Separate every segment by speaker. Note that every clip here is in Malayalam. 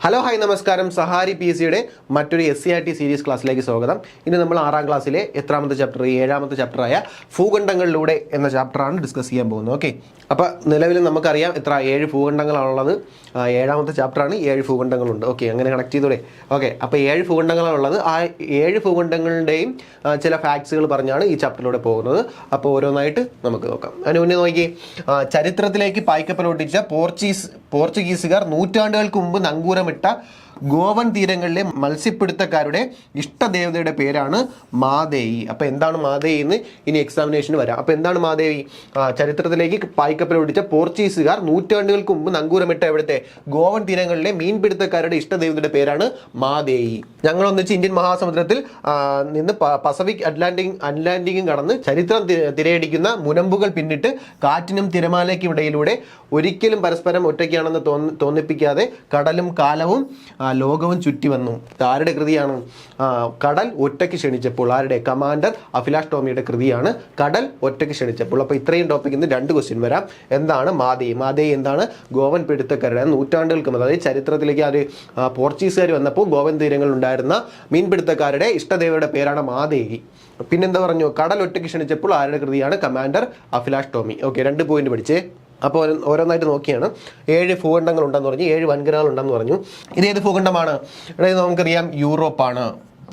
Speaker 1: ഹലോ ഹായ് നമസ്കാരം. സഹാരി പി എസ് സിയുടെ മറ്റൊരു SCERT സീരീസ് ക്ലാസ്സിലേക്ക് സ്വാഗതം. ഇനി നമ്മൾ 6ാം ക്ലാസ്സിലെ എത്രാമത്തെ ചാപ്റ്റർ, 7ാമത്തെ ചാപ്റ്ററായ ഭൂഖണ്ഡങ്ങളിലൂടെ എന്ന ചാപ്റ്ററാണ് ഡിസ്കസ് ചെയ്യാൻ പോകുന്നത്. ഓക്കെ, അപ്പോൾ നിലവിൽ നമുക്കറിയാം 7 ഭൂഖണ്ഡങ്ങളാണുള്ളത്. 7ാമത്തെ ചാപ്റ്ററാണ്, 7 ഭൂഖണ്ഡങ്ങളുണ്ട്. ഓക്കെ, അങ്ങനെ കണക്ട് ചെയ്തോടെ. ഓക്കെ, അപ്പോൾ 7 ഭൂഖണ്ഡങ്ങളാണുള്ളത്. ആ 7 ഭൂഖണ്ഡങ്ങളുടെയും ചില ഫാക്ട്സുകൾ പറഞ്ഞാണ് ഈ ചാപ്റ്ററിലൂടെ പോകുന്നത്. അപ്പോൾ ഓരോന്നായിട്ട് നമുക്ക് നോക്കാം. അതിന് മുന്നേ നോക്കി, ചരിത്രത്തിലേക്ക് പായ്ക്കപ്പലൊട്ടിച്ച പോർച്ചുഗീസുകാർ നൂറ്റാണ്ടുകൾക്ക് മുമ്പ് നങ്കൂരമിട്ട ഗോവൻ തീരങ്ങളിലെ മത്സ്യപ്പിടുത്തക്കാരുടെ ഇഷ്ടദേവതയുടെ പേരാണ് മാദേയി. അപ്പോൾ എന്താണ് മാദേയി എന്ന് ഇനി എക്സാമിനേഷന് വരാം. അപ്പോൾ എന്താണ് മാദേവി? ചരിത്രത്തിലേക്ക് പായ്ക്കപ്പലൊട്ടിച്ച പോർച്ചുഗീസുകാർ നൂറ്റാണ്ടുകൾക്ക് മുമ്പ് നങ്കൂരമിട്ട എവിടുത്തെ ഗോവൻ തീരങ്ങളിലെ മീൻപിടുത്തക്കാരുടെ ഇഷ്ടദേവതയുടെ പേരാണ് മാദേയി. ഞങ്ങളൊന്നിച്ച് ഇന്ത്യൻ മഹാസമുദ്രത്തിൽ നിന്ന് പസഫിക് അറ്റ്ലാന്റിക്കും കടന്ന് ചരിത്രം തിരയടിക്കുന്ന മുനമ്പുകൾ പിന്നിട്ട് കാറ്റിനും തിരമാലയ്ക്കും ഇടയിലൂടെ ഒരിക്കലും പരസ്പരം ഒറ്റയ്ക്കാണെന്ന് തോന്നിപ്പിക്കാതെ കടലും കാലവും ലോകവും ചുറ്റി വന്നു. ആരുടെ കൃതിയാണ്? കടൽ ഒറ്റയ്ക്ക് ക്ഷണിച്ചപ്പോൾ. ആരുടെ? കമാൻഡർ അഭിലാഷ് ടോമിയുടെ കൃതിയാണ് കടൽ ഒറ്റയ്ക്ക് ക്ഷണിച്ചപ്പോൾ. അപ്പോൾ ഇത്രയും ടോപ്പിക്കിൽ നിന്ന് 2 ക്വസ്റ്റ്യൻ വരാം. എന്താണ് മാദേയി? മാദേയി എന്താണ്? ഗോവൻ പിടുത്തക്കാരുടെ നൂറ്റാണ്ടുകൾക്ക്, അതായത് ചരിത്രത്തിലേക്ക് പോർച്ചുഗീസുകാർ വന്നപ്പോൾ ഗോവൻ തീരങ്ങളിൽ ഉണ്ടായിരുന്ന മീൻപിടുത്തക്കാരുടെ ഇഷ്ടദേവയുടെ പേരാണ് മാദേയി. പിന്നെന്താ പറഞ്ഞു? കടൽ ഒറ്റയ്ക്ക് ക്ഷണിച്ചപ്പോൾ ആരുടെ കൃതിയാണ്? Commander Abhilash Tomy. Okay, 2 point പഠിച്ചേ. അപ്പോൾ ഓരോന്നായിട്ട് നോക്കിയാണ്. 7 ഭൂഖണ്ഡങ്ങൾ ഉണ്ടെന്ന് പറഞ്ഞു, 7 വൻകരകൾ ഉണ്ടെന്ന് പറഞ്ഞു. ഇത് ഏത് ഭൂഖണ്ഡമാണ്? ഇവിടെ നമുക്കറിയാം യൂറോപ്പാണ്.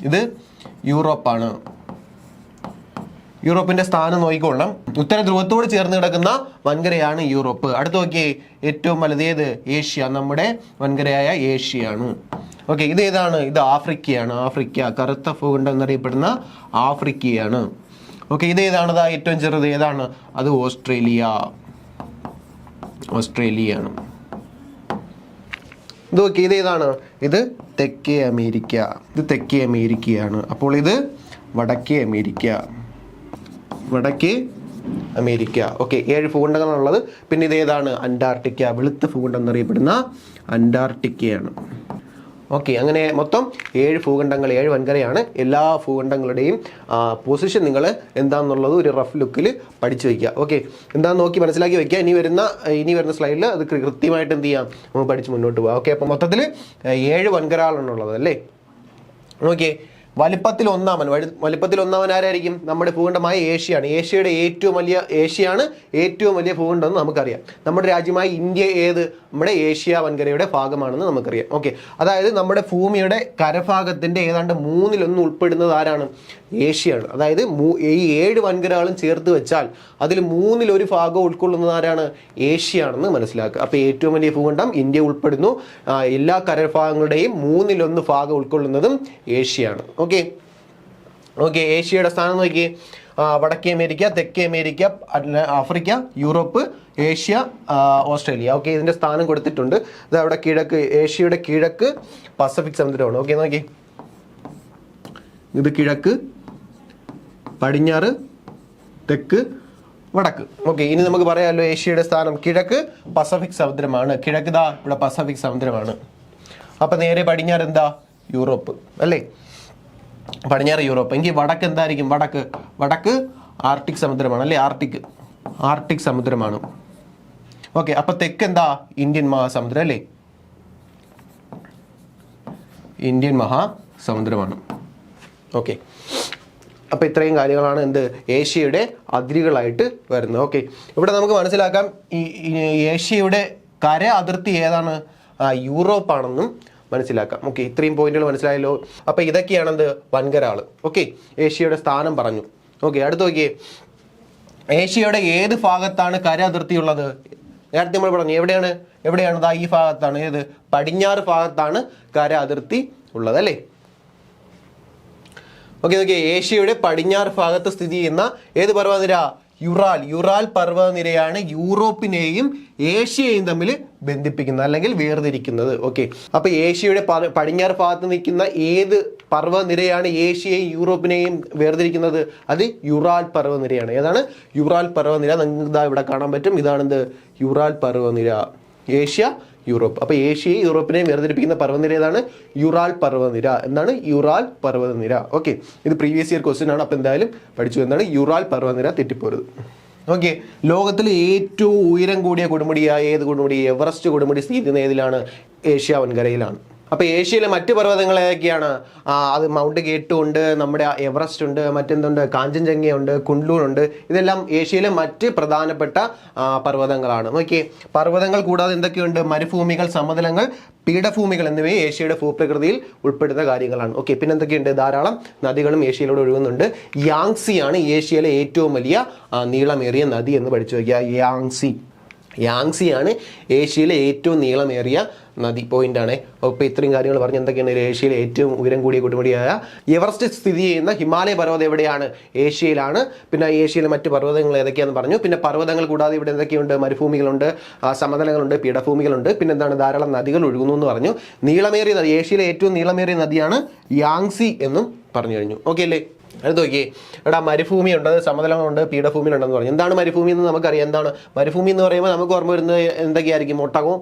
Speaker 1: ഇത് യൂറോപ്പാണ്. യൂറോപ്പിന്റെ സ്ഥാനം നോക്കിക്കൊള്ളാം. ഉത്തര ധ്രുവത്തോട് ചേർന്ന് കിടക്കുന്ന വൻകരയാണ് യൂറോപ്പ്. അടുത്ത് നോക്കിയേ, ഏറ്റവും വലുത് ഏത്? ഏഷ്യ. നമ്മുടെ വൻകരയായ ഏഷ്യയാണ്. ഓക്കെ, ഇത് ഏതാണ്? ഇത് ആഫ്രിക്കയാണ്. ആഫ്രിക്ക, കറുത്ത ഭൂഖണ്ഡം എന്നറിയപ്പെടുന്ന ആഫ്രിക്കയാണ്. ഓക്കെ, ഇത് ഏതാണ്? ഏറ്റവും ചെറുത് ഏതാണ്? അത് ഓസ്ട്രേലിയയാണ്. ഇത് നോക്കി, ഇത് ഏതാണ്? ഇത് തെക്കേ അമേരിക്ക. ഇത് തെക്കേ അമേരിക്കയാണ്. അപ്പോൾ ഇത് വടക്കേ അമേരിക്ക. ഓക്കെ, 7 ഭൂഖണ്ഡങ്ങളാണുള്ളത്. പിന്നെ ഇത് ഏതാണ്? അന്റാർട്ടിക്ക. വെളുത്ത ഭൂഖണ്ഡം എന്നറിയപ്പെടുന്ന അന്റാർട്ടിക്കയാണ്. ഓക്കെ, അങ്ങനെ മൊത്തം 7 ഭൂഖണ്ഡങ്ങൾ, 7 വൻകരയാണ്. എല്ലാ ഭൂഖണ്ഡങ്ങളുടെയും പൊസിഷൻ നിങ്ങൾ എന്താണെന്നുള്ളത് ഒരു റഫ് ലുക്കിൽ പഠിച്ചു വയ്ക്കുക. ഓക്കെ, എന്താണെന്ന് നോക്കി മനസ്സിലാക്കി വയ്ക്കുക. ഇനി വരുന്ന സ്ലൈഡിൽ അത് കൃത്യമായിട്ട് എന്ത് ചെയ്യാം, നമുക്ക് പഠിച്ച് മുന്നോട്ട് പോകാം. ഓക്കെ, അപ്പോൾ മൊത്തത്തിൽ 7 വൻകരകളാണുള്ളത് അല്ലേ. ഓക്കെ, വലിപ്പത്തിൽ ഒന്നാമൻ ആരായിരിക്കും? നമ്മുടെ ഭൂഖണ്ഡമായ ഏഷ്യയാണ്. ഏഷ്യയാണ് ഏറ്റവും വലിയ ഭൂഖണ്ഡം എന്ന് നമുക്കറിയാം. നമ്മുടെ രാജ്യമായ ഇന്ത്യ ഏത്? നമ്മുടെ ഏഷ്യ വൻകരയുടെ ഭാഗമാണെന്ന് നമുക്കറിയാം. ഓക്കെ, അതായത് നമ്മുടെ ഭൂമിയുടെ കരഭാഗത്തിന്റെ ഏതാണ്ട് 1/3 ഉൾപ്പെടുന്നത് ആരാണ്? ഏഷ്യയാണ്. അതായത് ഈ 7 വൻകരകളും ചേർത്ത് വെച്ചാൽ അതിൽ 1/3 ഭാഗം ഉൾക്കൊള്ളുന്നത് ആരാണ്? ഏഷ്യയാണെന്ന് മനസ്സിലാക്കുക. അപ്പോൾ ഏറ്റവും വലിയ ഭൂഖണ്ഡം ഇന്ത്യ ഉൾപ്പെടുന്നു. എല്ലാ കരഭാഗങ്ങളുടെയും 1/3 ഭാഗം ഉൾക്കൊള്ളുന്നതും ഏഷ്യയാണ്. ഓക്കെ, ഏഷ്യയുടെ സ്ഥാനം നോക്കി, വടക്കേ അമേരിക്ക, തെക്കേ America, Africa, Europe, Asia, Australia. Okay, ഇതിന്റെ സ്ഥാനം കൊടുത്തിട്ടുണ്ട്. ഇത് അവിടെ കിഴക്ക്, ഏഷ്യയുടെ കിഴക്ക് പസഫിക് സമുദ്രമാണ്. ഓക്കെ, നോക്കി, ഇത് കിഴക്ക്, പടിഞ്ഞാറ്, തെക്ക്, വടക്ക്. ഓക്കെ, ഇനി നമുക്ക് പറയാമല്ലോ ഏഷ്യയുടെ സ്ഥാനം കിഴക്ക് പസഫിക് സമുദ്രമാണ്. കിഴക്ക് ഇവിടെ പസഫിക് സമുദ്രമാണ്. അപ്പൊ നേരെ പടിഞ്ഞാറ് എന്താ? യൂറോപ്പ് അല്ലേ. പടിഞ്ഞാറ് യൂറോപ്പ്. എങ്കിൽ വടക്ക് എന്തായിരിക്കും? വടക്ക് ആർട്ടിക് സമുദ്രമാണ് അല്ലേ. ആർട്ടിക് സമുദ്രമാണ്. ഓക്കെ, അപ്പൊ തെക്ക് എന്താ? ഇന്ത്യൻ മഹാസമുദ്രം അല്ലേ. ഇന്ത്യൻ മഹാസമുദ്രമാണ്. ഓക്കെ, അപ്പൊ ഇത്രയും കാര്യങ്ങളാണ് എന്ത്? ഏഷ്യയുടെ അതിരുകളായിട്ട് വരുന്നത്. ഓക്കെ, ഇവിടെ നമുക്ക് മനസ്സിലാക്കാം ഈ ഏഷ്യയുടെ കര അതിർത്തി ഏതാണ്? യൂറോപ്പാണെന്നും മനസ്സിലാക്കാം. ഓക്കെ, ഇത്രയും പോയിന്റുകൾ മനസ്സിലായല്ലോ. അപ്പൊ ഇതൊക്കെയാണെന്ത്? വൻകരകൾ. ഓക്കെ, ഏഷ്യയുടെ സ്ഥാനം പറഞ്ഞു. ഓക്കെ, അടുത്ത് നോക്കിയേ, ഏഷ്യയുടെ ഏത് ഭാഗത്താണ് കര അതിർത്തി ഉള്ളത്? നേരത്തെ നമ്മൾ പറഞ്ഞു എവിടെയാണ്? ഈ ഭാഗത്താണ്. ഏത്? പടിഞ്ഞാറ് ഭാഗത്താണ് കര അതിർത്തി ഉള്ളത് അല്ലേ. ഓക്കെ, നോക്കിയേ, ഏഷ്യയുടെ പടിഞ്ഞാറ് ഭാഗത്ത് സ്ഥിതി ചെയ്യുന്ന ഏത് പർവ്വതനിര? യുറാൽ പർവ്വതനിരയാണ് യൂറോപ്പിനെയും ഏഷ്യയെയും തമ്മിൽ ബന്ധിപ്പിക്കുന്നത് അല്ലെങ്കിൽ വേർതിരിക്കുന്നത്. ഓക്കെ, അപ്പൊ ഏഷ്യയുടെ പടിഞ്ഞാറ് ഭാഗത്ത് നിൽക്കുന്ന ഏത് പർവ്വതനിരയാണ് ഏഷ്യയെയും യൂറോപ്പിനെയും വേർതിരിക്കുന്നത്? അത് യുറാൽ പർവ്വതനിരയാണ്. ഏതാണ്? യുറാൽ പർവ്വതനിര. നിങ്ങൾക്ക് ഇവിടെ കാണാൻ പറ്റും. ഇതാണെന്ത്? യുറാൽ പർവ്വതനിര. Asia, Europe. അപ്പോൾ ഏഷ്യയും യൂറോപ്പിനെയും വേർതിരിപ്പിക്കുന്ന പർവ്വതനിര ഏതാണ്? യുറാൽ പർവ്വതനിര. എന്താണ്? യുറാൽ പർവ്വതനിര. ഓക്കെ, ഇത് പ്രീവിയസ് ഇയർ ക്വസ്റ്റ്യൻ ആണ്. അപ്പോൾ എന്തായാലും പഠിച്ചു. എന്താണ്? യുറാൽ പർവ്വതനിര. തെറ്റിപ്പോരുത്. ഓക്കെ, ലോകത്തിലെ ഏറ്റവും ഉയരം കൂടിയ കൊടുമുടിയായ ഏത് കൊടുമുടി? എവറസ്റ്റ് കൊടുമുടി സ്ഥിതി ചെയ്യുന്ന ഏതിലാണ്? ഏഷ്യ വൻകരയിലാണ്. അപ്പോൾ ഏഷ്യയിലെ മറ്റ് പർവ്വതങ്ങൾ ഏതൊക്കെയാണ്? അത് മൗണ്ട് കേട്ടു ഉണ്ട്, നമ്മുടെ എവറസ്റ്റ് ഉണ്ട്, മറ്റെന്തുണ്ട്, കാഞ്ചൻജംഗയുണ്ട്, കുൺലൂൺ ഇതെല്ലാം ഏഷ്യയിലെ മറ്റ് പ്രധാനപ്പെട്ട പർവ്വതങ്ങളാണ്. ഓക്കെ, പർവ്വതങ്ങൾ കൂടാതെ എന്തൊക്കെയുണ്ട്? മരുഭൂമികൾ, സമതലങ്ങൾ, പീഠഭൂമികൾ എന്നിവയും ഏഷ്യയുടെ ഭൂപ്രകൃതിയിൽ ഉൾപ്പെടുന്ന കാര്യങ്ങളാണ്. ഓക്കെ, പിന്നെ എന്തൊക്കെയുണ്ട്? ധാരാളം നദികളും ഏഷ്യയിലൂടെ ഒഴുകുന്നുണ്ട്. യാങ്സിയാണ് ഏഷ്യയിലെ ഏറ്റവും വലിയ നീളമേറിയ നദി എന്ന് പഠിച്ചു വയ്ക്കുക. യാങ്സിയാണ് ഏഷ്യയിലെ ഏറ്റവും നീളമേറിയ നദി. പോയിന്റാണ്. അപ്പോൾ ഇത്രയും കാര്യങ്ങൾ പറഞ്ഞ് എന്തൊക്കെയാണ്? ഏഷ്യയിലെ ഏറ്റവും ഉയരം കൂടിയ കൊടുമുടിയായ എവറസ്റ്റ് സ്ഥിതി ചെയ്യുന്ന ഹിമാലയ പർവ്വതം എവിടെയാണ്? ഏഷ്യയിലാണ്. പിന്നെ ഏഷ്യയിലെ മറ്റ് പർവ്വതങ്ങൾ ഏതൊക്കെയാണെന്ന് പറഞ്ഞു. പിന്നെ പർവ്വതങ്ങൾ കൂടാതെ ഇവിടെ എന്തൊക്കെയുണ്ട്? മരുഭൂമികളുണ്ട്, സമതലങ്ങളുണ്ട്, പീഠഭൂമികളുണ്ട്, പിന്നെ എന്താണ്? ധാരാളം നദികൾ ഒഴുകുന്നു എന്ന് പറഞ്ഞു. നീളമേറിയ നദി, ഏഷ്യയിലെ ഏറ്റവും നീളമേറിയ നദിയാണ് യാങ്സി എന്നും പറഞ്ഞു കഴിഞ്ഞു. ഓക്കെ അല്ലേ? അടുത്ത് നോക്കിയേ, ഇവിടെ മരുഭൂമി ഉണ്ട്, സമതലങ്ങളുണ്ട്, പീഠഭൂമിയിലുണ്ടെന്ന് പറഞ്ഞു. എന്താണ് മരുഭൂമി എന്ന് നമുക്കറിയാം. എന്താണ് മരുഭൂമി എന്ന് പറയുമ്പോൾ നമുക്ക് ഓർമ്മ വരുന്നത് എന്തൊക്കെയായിരിക്കും? ഒട്ടകവും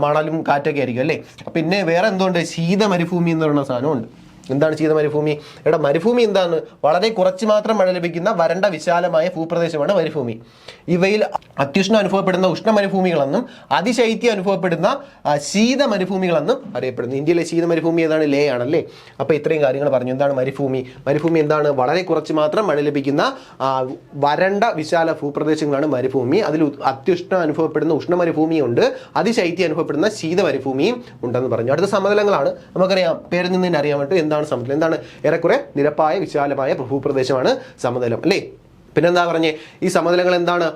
Speaker 1: മണലും കാറ്റൊക്കെ ആയിരിക്കും അല്ലേ? പിന്നെ വേറെ എന്തുകൊണ്ട്? ശീത മരുഭൂമി എന്ന് പറയുന്ന സാധനമുണ്ട്. എന്താണ് ശീത മരുഭൂമി? ഇവിടെ മരുഭൂമി എന്താണ്? വളരെ കുറച്ച് മാത്രം മഴ ലഭിക്കുന്ന വരണ്ട വിശാലമായ ഭൂപ്രദേശമാണ് മരുഭൂമി. ഇവയിൽ അത്യുഷ്ണം അനുഭവപ്പെടുന്ന ഉഷ്ണ മരുഭൂമികളെന്നും അതിശൈത്യം അനുഭവപ്പെടുന്ന ശീത മരുഭൂമികളെന്നും അറിയപ്പെടുന്നു. ഇന്ത്യയിലെ ശീത മരുഭൂമി ഏതാണ്? ലേ ആണല്ലേ? അപ്പോൾ ഇത്രയും കാര്യങ്ങൾ പറഞ്ഞു. എന്താണ് മരുഭൂമി? മരുഭൂമി എന്താണ്? വളരെ കുറച്ച് മാത്രം മഴ ലഭിക്കുന്ന വരണ്ട വിശാല ഭൂപ്രദേശങ്ങളാണ് മരുഭൂമി. അതിൽ അത്യുഷ്ണം അനുഭവപ്പെടുന്ന ഉഷ്ണ മരുഭൂമിയുണ്ട്, അതിശൈത്യം അനുഭവപ്പെടുന്ന ശീത മരുഭൂമിയും ഉണ്ടെന്ന് പറഞ്ഞു. അടുത്ത സമതലങ്ങളാണ്. നമുക്കറിയാം, പേരിൽ നിന്ന് തന്നെ അറിയാൻ പറ്റും എന്താണ് സമതലം. എന്താണ്? ഏറെക്കുറെ നിരപ്പായ വിശാലമായ ഭൂപ്രദേശമാണ് സമതലം അല്ലേ? പിന്നെന്താ പറഞ്ഞേ? ഈ സമതലങ്ങൾ എന്താണ്?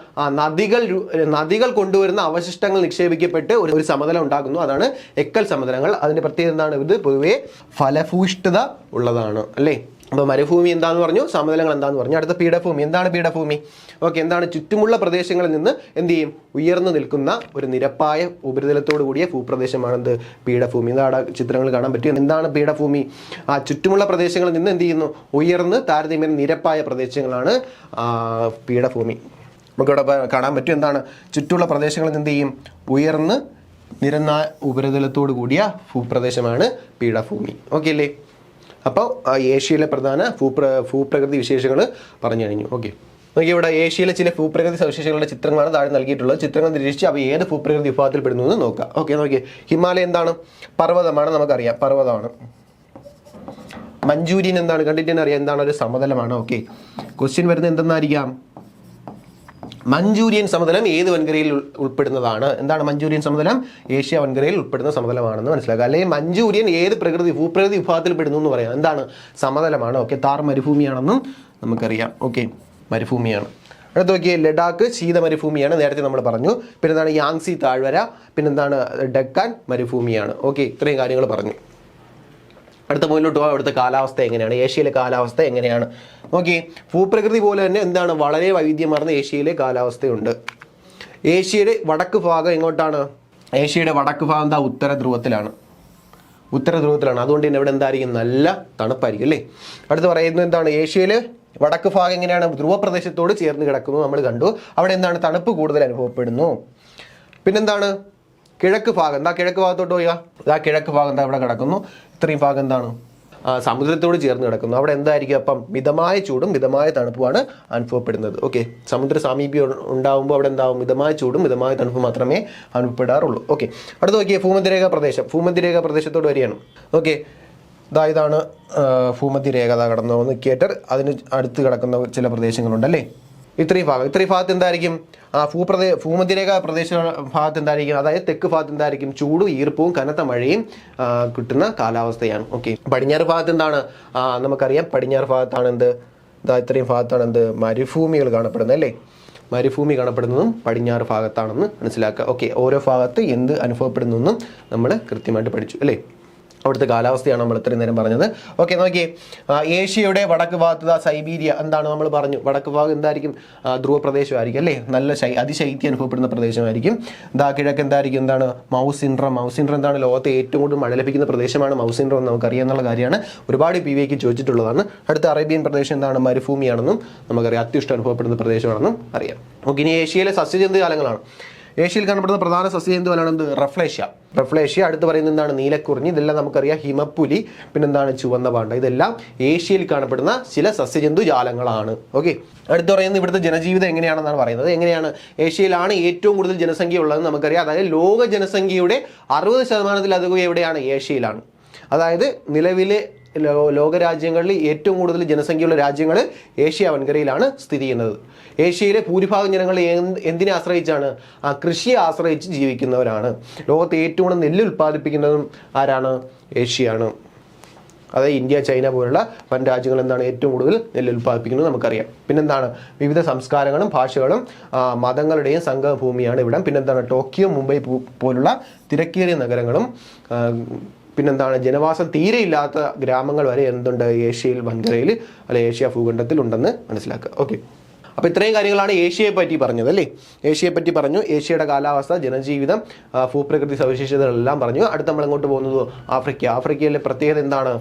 Speaker 1: നദികൾ കൊണ്ടുവരുന്ന അവശിഷ്ടങ്ങൾ നിക്ഷേപിക്കപ്പെട്ട് ഒരു സമതലം ഉണ്ടാകുന്നു. അതാണ് എക്കൽ സമതലങ്ങൾ. അതിന്റെ പ്രത്യേകത എന്താണ്? ഇത് പൊതുവെ ഫലഭൂയിഷ്ഠത ഉള്ളതാണ് അല്ലേ? അപ്പോൾ മരുഭൂമി എന്താന്ന് പറഞ്ഞു, സമതലങ്ങൾ എന്താന്ന് പറഞ്ഞു. അടുത്ത പീഠഭൂമി. എന്താണ് പീഠഭൂമി? ഓക്കെ, എന്താണ്? ചുറ്റുമുള്ള പ്രദേശങ്ങളിൽ നിന്ന് എന്ത് ചെയ്യും? ഉയർന്നു നിൽക്കുന്ന ഒരു നിരപ്പായ ഉപരിതലത്തോടു കൂടിയ ഭൂപ്രദേശമാണ് എന്ത്? പീഠഭൂമി. ഇതാണ് ചിത്രങ്ങൾ കാണാൻ പറ്റും. എന്താണ് പീഠഭൂമി? ചുറ്റുമുള്ള പ്രദേശങ്ങളിൽ നിന്ന് എന്ത് ചെയ്യുന്നു? ഉയർന്ന് താരതമ്യേന നിരപ്പായ പ്രദേശങ്ങളാണ് പീഠഭൂമി. നമുക്കിവിടെ കാണാൻ പറ്റും. എന്താണ്? ചുറ്റുമുള്ള പ്രദേശങ്ങളിൽ നിന്ന് എന്ത് ചെയ്യും? ഉയർന്ന് നിരന്ന ഉപരിതലത്തോടു കൂടിയ ഭൂപ്രദേശമാണ് പീഠഭൂമി. ഓക്കെ അല്ലേ? അപ്പോൾ ഏഷ്യയിലെ പ്രധാന ഭൂപ്രകൃതി വിശേഷങ്ങൾ പറഞ്ഞു കഴിഞ്ഞു. ഓക്കെ, നോക്കി ഇവിടെ ഏഷ്യയിലെ ചില ഭൂപ്രകൃതി സവിശേഷങ്ങളുടെ ചിത്രങ്ങളാണ് താഴെ നൽകിയിട്ടുള്ളത്. ചിത്രങ്ങൾ നിരീക്ഷിച്ച് അവ ഏത് ഭൂപ്രകൃതി വിഭാഗത്തിൽ പെടുന്നു എന്ന് നോക്കാം. ഓക്കെ, നോക്കി. ഹിമാലയ എന്താണ്? പർവ്വതമാണ്, നമുക്കറിയാം, പർവ്വതമാണ്. മഞ്ചൂരിയൻ എന്താണ്? കണ്ടിട്ട് തന്നെ അറിയാം, എന്താണ്? ഒരു സമതലമാണ്. ഓക്കെ, ക്വസ്റ്റ്യൻ വരുന്നത് എന്തെന്നായിരിക്കാം? മഞ്ചൂരിയൻ സമതലം ഏത് വൻകരയിൽ ഉൾപ്പെടുന്നതാണ്? എന്താണ് മഞ്ചൂരിയൻ സമതലം? ഏഷ്യ വൻകരയിൽ ഉൾപ്പെടുന്ന സമതലമാണെന്ന് മനസ്സിലാക്കുക. അല്ലെങ്കിൽ മഞ്ചൂരിയൻ ഏത് ഭൂപ്രകൃതി വിഭാഗത്തിൽ പെടുന്നു എന്ന് പറയാം. എന്താണ്? സമതലമാണ്. ഓക്കെ, താർ മരുഭൂമിയാണെന്നും നമുക്കറിയാം. ഓക്കെ, മരുഭൂമിയാണ്. അടുത്ത് നോക്കിയേ, ലഡാക്ക് ശീത മരുഭൂമിയാണ്, നേരത്തെ നമ്മൾ പറഞ്ഞു. പിന്നെന്താണ്? യാങ്സി താഴ്വര. പിന്നെന്താണ്? ഡെക്കാൻ മരുഭൂമിയാണ്. ഓക്കെ, ഇത്രയും കാര്യങ്ങൾ പറഞ്ഞു. അടുത്ത മുന്നിലോട്ട് പോകാം. അവിടുത്തെ കാലാവസ്ഥ എങ്ങനെയാണ്? ഏഷ്യയിലെ കാലാവസ്ഥ എങ്ങനെയാണ്? ഓക്കെ, ഭൂപ്രകൃതി പോലെ തന്നെ എന്താണ്? വളരെ വൈവിധ്യമാർന്ന ഏഷ്യയിലെ കാലാവസ്ഥയുണ്ട്. ഏഷ്യയുടെ വടക്ക് ഭാഗം എങ്ങോട്ടാണ്? ഏഷ്യയുടെ വടക്ക് ഭാഗം എന്താ? ഉത്തര ധ്രുവത്തിലാണ്. അതുകൊണ്ട് തന്നെ ഇവിടെ എന്തായിരിക്കും? നല്ല തണുപ്പായിരിക്കും അല്ലേ? അടുത്ത് പറയുന്നത് എന്താണ്? ഏഷ്യയിലെ വടക്ക് ഭാഗം എങ്ങനെയാണ്? ധ്രുവപ്രദേശത്തോട് ചേർന്ന് കിടക്കുന്നു, നമ്മൾ കണ്ടു. അവിടെ എന്താണ്? തണുപ്പ് കൂടുതൽ അനുഭവപ്പെടുന്നു. പിന്നെന്താണ്? കിഴക്ക് ഭാഗം. എന്താ? കിഴക്ക് ഭാഗത്തോട്ട് പോവുക. ഇതാ കിഴക്ക് ഭാഗം എന്താ? ഇവിടെ കിടക്കുന്നു. ഇത്രയും ഭാഗം എന്താണ്? സമുദ്രത്തോട് ചേർന്ന് കിടക്കുന്നു. അവിടെ എന്തായിരിക്കും? അപ്പം മിതമായ ചൂടും മിതമായ തണുപ്പുമാണ് അനുഭവപ്പെടുന്നത്. ഓക്കെ, സമുദ്ര സാമീപ്യം ഉണ്ടാകുമ്പോൾ അവിടെ എന്താവും? മിതമായ ചൂടും മിതമായ തണുപ്പ് മാത്രമേ അനുഭവപ്പെടാറുള്ളൂ. ഓക്കെ, അടുത്ത് നോക്കിയേ, ഭൂമധ്യരേഖ പ്രദേശത്തോട് വരികയാണ്. ഓക്കെ, ഇതാണ് ഭൂമധ്യരേഖ കടന്നു പോകുന്ന ഇക്വേറ്റർ. അതിന് അടുത്ത് കിടക്കുന്ന ചില പ്രദേശങ്ങളുണ്ടല്ലേ? ഇത്രയും ഭാഗത്ത് എന്തായിരിക്കും? ഭൂമധ്യരേഖ പ്രദേശ ഭാഗത്ത് എന്തായിരിക്കും? അതായത് തെക്ക് ഭാഗത്ത് എന്തായിരിക്കും? ചൂടും ഈർപ്പവും കനത്ത മഴയും കിട്ടുന്ന കാലാവസ്ഥയാണ്. ഓക്കെ, പടിഞ്ഞാറ് ഭാഗത്ത് എന്താണ്? നമുക്കറിയാം, പടിഞ്ഞാറ് ഭാഗത്താണ് എന്ത്? ഇത്രയും ഭാഗത്താണ് എന്ത്? മരുഭൂമികൾ കാണപ്പെടുന്നത് അല്ലേ? മരുഭൂമി കാണപ്പെടുന്നതും പടിഞ്ഞാറ് ഭാഗത്താണെന്ന് മനസ്സിലാക്കുക. ഓക്കെ, ഓരോ ഭാഗത്ത് എന്ത് അനുഭവപ്പെടുന്നെന്നും നമ്മൾ കൃത്യമായിട്ട് പഠിച്ചു അല്ലേ? അവിടുത്തെ കാലാവസ്ഥയാണ് നമ്മൾ ഇത്രയും നേരം പറഞ്ഞത്. ഓക്കെ, നോക്കിയേ, ഏഷ്യയുടെ വടക്ക് ഭാഗത്ത് സൈബീരിയ എന്താണ് നമ്മൾ പറഞ്ഞു? വടക്ക് ഭാഗം എന്തായിരിക്കും? ധ്രുവ പ്രദേശമായിരിക്കും അല്ലേ? നല്ല അതിശൈത്യം അനുഭവപ്പെടുന്ന പ്രദേശമായിരിക്കും. കിഴക്ക് എന്തായിരിക്കും? എന്താണ്? മൗസിൻഡ്രം എന്താണ്? ലോകത്തെ ഏറ്റവും കൂടുതൽ മഴ ലഭിക്കുന്ന പ്രദേശമാണ് മൗസിൻഡ്രം എന്ന് നമുക്കറിയാവുന്ന കാര്യമാണ്. ഒരുപാട് PVക്ക് ചോദിച്ചിട്ടുള്ളതാണ്. അടുത്ത അറേബ്യൻ പ്രദേശം എന്താണ്? മരുഭൂമിയാണെന്നും നമുക്കറിയാം. അത്യുഷ്ടം അനുഭവപ്പെടുന്ന പ്രദേശമാണെന്നും അറിയാം. ഓക്കെ, ഇനി ഏഷ്യയിലെ സസ്യജന്തുജാലങ്ങളാണ്. ഏഷ്യയിൽ കാണപ്പെടുന്ന പ്രധാന സസ്യജന്തുവാണ് എന്ത്? റഫ്ലേഷ്യ. അടുത്ത് പറയുന്നത് എന്താണ്? നീലക്കുറിഞ്ഞി. ഇതെല്ലാം നമുക്കറിയാം. ഹിമപ്പുലി. പിന്നെന്താണ്? ചുവന്ന പാണ്ട. ഇതെല്ലാം ഏഷ്യയിൽ കാണപ്പെടുന്ന ചില സസ്യജന്തുജാലങ്ങളാണ്. ഓക്കെ, അടുത്ത് പറയുന്നത് ഇവിടുത്തെ ജനജീവിതം എങ്ങനെയാണെന്നാണ് പറയുന്നത്. എങ്ങനെയാണ്? ഏഷ്യയിലാണ് ഏറ്റവും കൂടുതൽ ജനസംഖ്യ ഉള്ളതെന്ന് നമുക്കറിയാം. അതായത് ലോക ജനസംഖ്യയുടെ 60% എവിടെയാണ്? ഏഷ്യയിലാണ്. അതായത് നിലവിലെ ലോകരാജ്യങ്ങളിൽ ഏറ്റവും കൂടുതൽ ജനസംഖ്യയുള്ള രാജ്യങ്ങൾ ഏഷ്യ വൻകരയിലാണ് സ്ഥിതി ചെയ്യുന്നത്. ഏഷ്യയിലെ ഭൂരിഭാഗം ജനങ്ങൾ എന്തിനെ ആശ്രയിച്ചാണ്? കൃഷിയെ ആശ്രയിച്ച് ജീവിക്കുന്നവരാണ്. ലോകത്ത് ഏറ്റവും കൂടുതൽ നെല്ല് ഉൽപ്പാദിപ്പിക്കുന്നതും ആരാണ്? ഏഷ്യയാണ്. അതായത് ഇന്ത്യ, ചൈന പോലുള്ള വൻ രാജ്യങ്ങൾ എന്താണ് ഏറ്റവും കൂടുതൽ നെല്ല് ഉൽപ്പാദിപ്പിക്കുന്നത് നമുക്കറിയാം. പിന്നെന്താണ്? വിവിധ സംസ്കാരങ്ങളും ഭാഷകളും മതങ്ങളുടെയും സംഗമഭൂമിയാണ് ഇവിടം. പിന്നെന്താണ്? ടോക്കിയോ, മുംബൈ പോലുള്ള തിരക്കേറിയ നഗരങ്ങളും പിന്നെന്താണ്? ജനവാസം തീരെയില്ലാത്ത ഗ്രാമങ്ങൾ വരെ എന്തുണ്ട്? ഏഷ്യയിൽ വൻകരയിൽ അല്ലെ ഏഷ്യ ഭൂഖണ്ഡത്തിൽ ഉണ്ടെന്ന് മനസ്സിലാക്കുക. ഓക്കെ, അപ്പോൾ ഇത്രയും കാര്യങ്ങളാണ് ഏഷ്യയെ പറ്റി പറഞ്ഞത് അല്ലേ. ഏഷ്യയെ പറ്റി പറഞ്ഞു, ഏഷ്യയുടെ കാലാവസ്ഥ, ജനജീവിതം, ഭൂപ്രകൃതി സവിശേഷതകളെല്ലാം പറഞ്ഞു. അടുത്ത് നമ്മൾ അങ്ങോട്ട് പോകുന്നത് ആഫ്രിക്ക. ആഫ്രിക്കയിലെ പ്രത്യേകത എന്താണ്?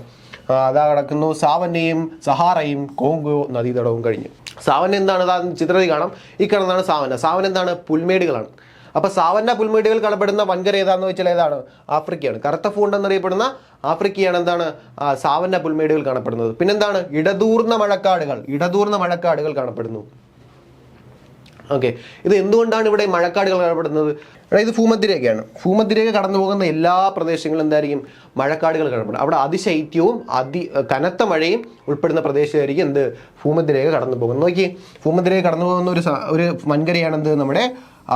Speaker 1: അതാ കിടക്കുന്നു സാവന്നയും സഹാറയും കോങ്കോ നദീതടവും കഴിഞ്ഞു. സാവന്ന എന്താണ്? അതാ ചിത്രത്തിൽ കാണാം, ഈ കാണുന്നതാണ് സാവന്ന. സാവന്ന എന്താണ്? പുൽമേടുകളാണ്. അപ്പോൾ സാവന്ന പുൽമേടുകൾ കാണപ്പെടുന്ന വൻകര ഏതാണെന്ന് വെച്ചാൽ ഏതാണ്? ആഫ്രിക്കയാണ്. കറുത്ത ഭൂഖണ്ഡം ആഫ്രിക്കയാണ് എന്താണ്? സാവന്ന പുൽമേടുകൾ കാണപ്പെടുന്നത്. പിന്നെന്താണ്? ഇടതൂർന്ന മഴക്കാടുകൾ കാണപ്പെടുന്നു. ഓക്കെ, ഇത് എന്തുകൊണ്ടാണ് ഇവിടെ മഴക്കാടുകൾ കാണപ്പെടുന്നത്? ഇത് ഭൂമധ്യരേഖയാണ്. ഭൂമധ്യരേഖ കടന്നു പോകുന്ന എല്ലാ പ്രദേശങ്ങളും എന്തായിരിക്കും? മഴക്കാടുകൾ കാണപ്പെടും. അവിടെ അതിശൈത്യവും കനത്ത മഴയും ഉൾപ്പെടുന്ന പ്രദേശമായിരിക്കും എന്ത്? ഭൂമധ്യരേഖ കടന്നു പോകുന്നത്. നോക്കി, ഭൂമധ്യരേഖ കടന്നു പോകുന്ന ഒരു വൻകരയാണ് എന്ത്? നമ്മുടെ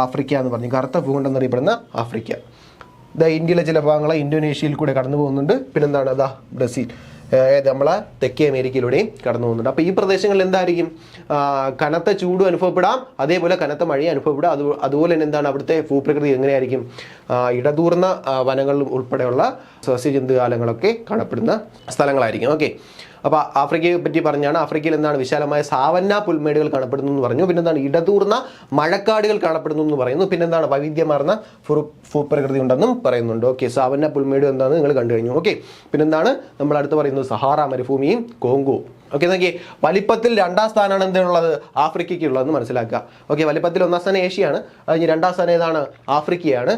Speaker 1: ആഫ്രിക്ക എന്ന് പറഞ്ഞു. കറുത്ത ഭൂഖണ്ഡം എന്നറിയപ്പെടുന്ന ആഫ്രിക്ക. ഇന്ത്യയിലെ ചില ഭാഗങ്ങൾ ഇന്തോനേഷ്യയിൽ കൂടെ കടന്നു പോകുന്നുണ്ട്. പിന്നെന്താണ്? ബ്രസീൽ, നമ്മളെ തെക്കേ അമേരിക്കയിലൂടെയും കടന്നു പോകുന്നുണ്ട്. അപ്പോൾ ഈ പ്രദേശങ്ങളിൽ എന്തായിരിക്കും? കനത്ത ചൂടും അനുഭവപ്പെടാം, അതേപോലെ കനത്ത മഴയും അനുഭവപ്പെടാം. അതുപോലെ തന്നെ എന്താണ്? അവിടുത്തെ ഭൂപ്രകൃതി എങ്ങനെയായിരിക്കും? ഇടതൂർന്ന വനങ്ങൾ ഉൾപ്പെടെയുള്ള സസ്യജന്തുജാലങ്ങളൊക്കെ കാണപ്പെടുന്ന സ്ഥലങ്ങളായിരിക്കും. ഓക്കെ, അപ്പോൾ ആഫ്രിക്കയെ പറ്റി പറഞ്ഞാണ്. ആഫ്രിക്കയിൽ എന്താണ്? വിശാലമായ സാവന്ന പുൽമേടുകൾ കാണപ്പെടുന്നു എന്ന് പറഞ്ഞു. പിന്നെന്താണ്? ഇടതൂർന്ന മഴക്കാടുകൾ കാണപ്പെടുന്നു എന്ന് പറയുന്നു. പിന്നെന്താണ്? വൈവിധ്യമാർന്ന ഭൂപ്രകൃതി ഉണ്ടെന്നും പറയുന്നുണ്ട്. ഓക്കെ, സാവന്ന പുൽമേട് എന്താണെന്ന് നിങ്ങൾ കണ്ടു കഴിഞ്ഞു. ഓക്കെ, പിന്നെന്താണ്? നമ്മൾ അടുത്ത് പറയുന്നത് സഹാറ മരുഭൂമിയും കോങ്കോ. ഓക്കെ, നോക്കിയേ, വലിപ്പത്തിൽ 2ാം സ്ഥാനമാണ് എന്തുള്ളത്? ആഫ്രിക്കയ്ക്കുള്ളതെന്ന് മനസ്സിലാക്കുക. ഓക്കെ, വലിപ്പത്തിൽ 1ാം സ്ഥാനം ഏഷ്യയാണ്, അതിന് 2ാം സ്ഥാനം ഏതാണ്? ആഫ്രിക്കയാണ്.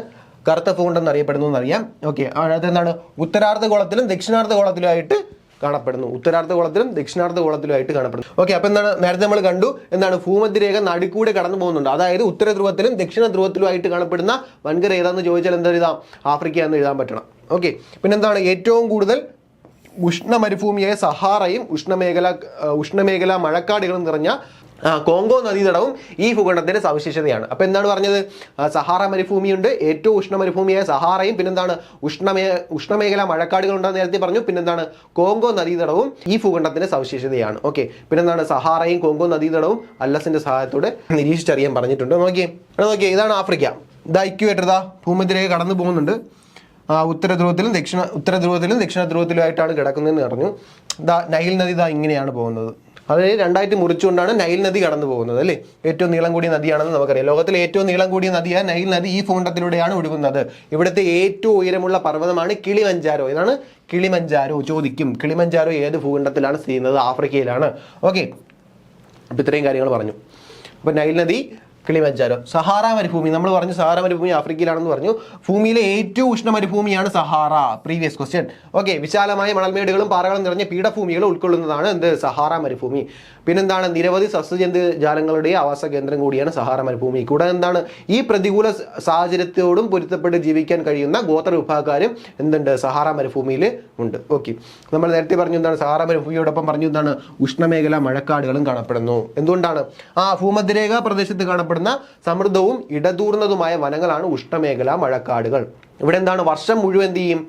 Speaker 1: കറുത്ത ഭൂഖണ്ഡം എന്നറിയപ്പെടുന്നു എന്നറിയാം. ഓക്കെ, അതെന്താണ്? ഉത്തരാർദ്ധഗോളത്തിലും ദക്ഷിണാർദ്ധഗോളത്തിലുമായിട്ട് കാണപ്പെടുന്നു. ഉത്തരാർദ്ധഗോളത്തിലും ദക്ഷിണാർദ്ധഗോളത്തിലുമായിട്ട് കാണപ്പെടുന്നു. ഓക്കെ, അപ്പോൾ എന്താണ്? നേരത്തെ നമ്മൾ കണ്ടു എന്താണ്? ഭൂമധ്യരേഖ നടുക്കൂടെ കടന്നു പോകുന്നുണ്ട്. അതായത് ഉത്തര ധ്രുവത്തിലും ദക്ഷിണ ധ്രുവത്തിലുമായിട്ട് കാണപ്പെടുന്ന വൻകര ഏതാണെന്ന് ചോദിച്ചാൽ എന്താ എഴുതാം? ആഫ്രിക്ക എന്ന് എഴുതാൻ പറ്റണം. ഓക്കെ, പിന്നെന്താണ്? ഏറ്റവും കൂടുതൽ ഉഷ്ണമരുഭൂമിയായ സഹാറയും ഉഷ്ണമേഖല മഴക്കാടുകളും നിറഞ്ഞ കോങ്കോ നദീതടവും ഈ ഭൂഖണ്ഡത്തിന്റെ സവിശേഷതയാണ്. അപ്പോൾ എന്താണ് പറഞ്ഞത്? സഹാറ മരുഭൂമിയുണ്ട്, ഏറ്റവും ഉഷ്ണമരുഭൂമിയായ സഹാറയും, പിന്നെന്താണ്? ഉഷ്ണമേഖല മഴക്കാടുകൾ ഉണ്ടെന്ന് നേരത്തെ പറഞ്ഞു. പിന്നെന്താണ്? കോങ്കോ നദീതടവും ഈ ഭൂഖണ്ഡത്തിന്റെ സവിശേഷതയാണ്. ഓക്കെ, പിന്നെന്താണ്? സഹാറയും കോങ്കോ നദീതടവും അല്ലസിന്റെ സഹായത്തോടെ നിരീക്ഷിച്ചറിയാൻ പറഞ്ഞിട്ടുണ്ട്. നോക്കിയേ, ഇതാണ് ആഫ്രിക്ക. ഇക്വേറ്റർ ഭൂമധ്യരേഖ കടന്നു പോകുന്നുണ്ട്. ഉത്തര ധ്രുവത്തിലും ദക്ഷിണ ധ്രുവത്തിലുമായിട്ടാണ് കിടക്കുന്നതെന്ന് പറഞ്ഞു. നൈൽ നദി ഇങ്ങനെയാണ് പോകുന്നത്. അതായത് 2ആയിട്ട് മുറിച്ചുകൊണ്ടാണ് നൈൽ നദി കടന്നു പോകുന്നത് അല്ലേ. ഏറ്റവും നീളം കൂടിയ നദിയാണെന്ന് നമുക്കറിയാം. ലോകത്തിലെ ഏറ്റവും നീളം കൂടിയ നദിയായ നൈൽ നദി ഈ ഭൂഖണ്ഡത്തിലൂടെയാണ് ഒഴുകുന്നത്. ഇവിടുത്തെ ഏറ്റവും ഉയരമുള്ള പർവ്വതമാണ് കിളിമഞ്ചാരോ. ഇതാണ് കിളിമഞ്ചാരോ. ചോദിക്കും, കിളിമഞ്ചാരോ ഏത് ഭൂഖണ്ഡത്തിലാണ് സ്ഥിതി ചെയ്യുന്നത്? ആഫ്രിക്കയിലാണ്. ഓക്കെ, അപ്പോൾ ഇത്രയും കാര്യങ്ങൾ പറഞ്ഞു. അപ്പോൾ നൈൽ നദി, കിളിമഞ്ചാരോ. സഹാറ മരുഭൂമി നമ്മൾ പറഞ്ഞു. സഹാറ മരുഭൂമി ആഫ്രിക്കയിലാണെന്ന് പറഞ്ഞു. ഭൂമിയിലെ ഏറ്റവും ഉഷ്ണ മരുഭൂമിയാണ് സഹാറ. Previous question. ഓക്കെ, വിശാലമായ മണൽമേടുകളും പാറകളും നിറഞ്ഞ പീഠഭൂമികളും ഉൾക്കൊള്ളുന്നതാണ് എന്ത്? സഹാറ മരുഭൂമി. പിന്നെന്താണ്? നിരവധി സസ്യജന്തുജാലങ്ങളുടെ ആവാസ കേന്ദ്രം കൂടിയാണ് സഹാറ മരുഭൂമി. കൂടാതെ എന്താണ്? ഈ പ്രതികൂല സാഹചര്യത്തോടും പൊരുത്തപ്പെട്ട് ജീവിക്കാൻ കഴിയുന്ന ഗോത്ര വിഭാഗക്കാരും എന്തുണ്ട്? സഹാറ മരുഭൂമിയിൽ ഉണ്ട്. ഓക്കെ, നമ്മൾ നേരത്തെ പറഞ്ഞു എന്താണ്? സഹാറ മരുഭൂമിയോടൊപ്പം പറഞ്ഞു എന്താണ്? ഉഷ്ണമേഖല മഴക്കാടുകളും കാണപ്പെടുന്നു. എന്തുകൊണ്ടാണ്? ഭൂമധ്യരേഖാ പ്രദേശത്ത് കാണപ്പെടുന്ന സമൃദ്ധവും ഇടതൂർന്നതുമായ വനങ്ങളാണ് ഉഷ്ണമേഖല മഴക്കാടുകൾ. ഇവിടെ എന്താണ്? വർഷം മുഴുവൻ എന്ത് ചെയ്യും?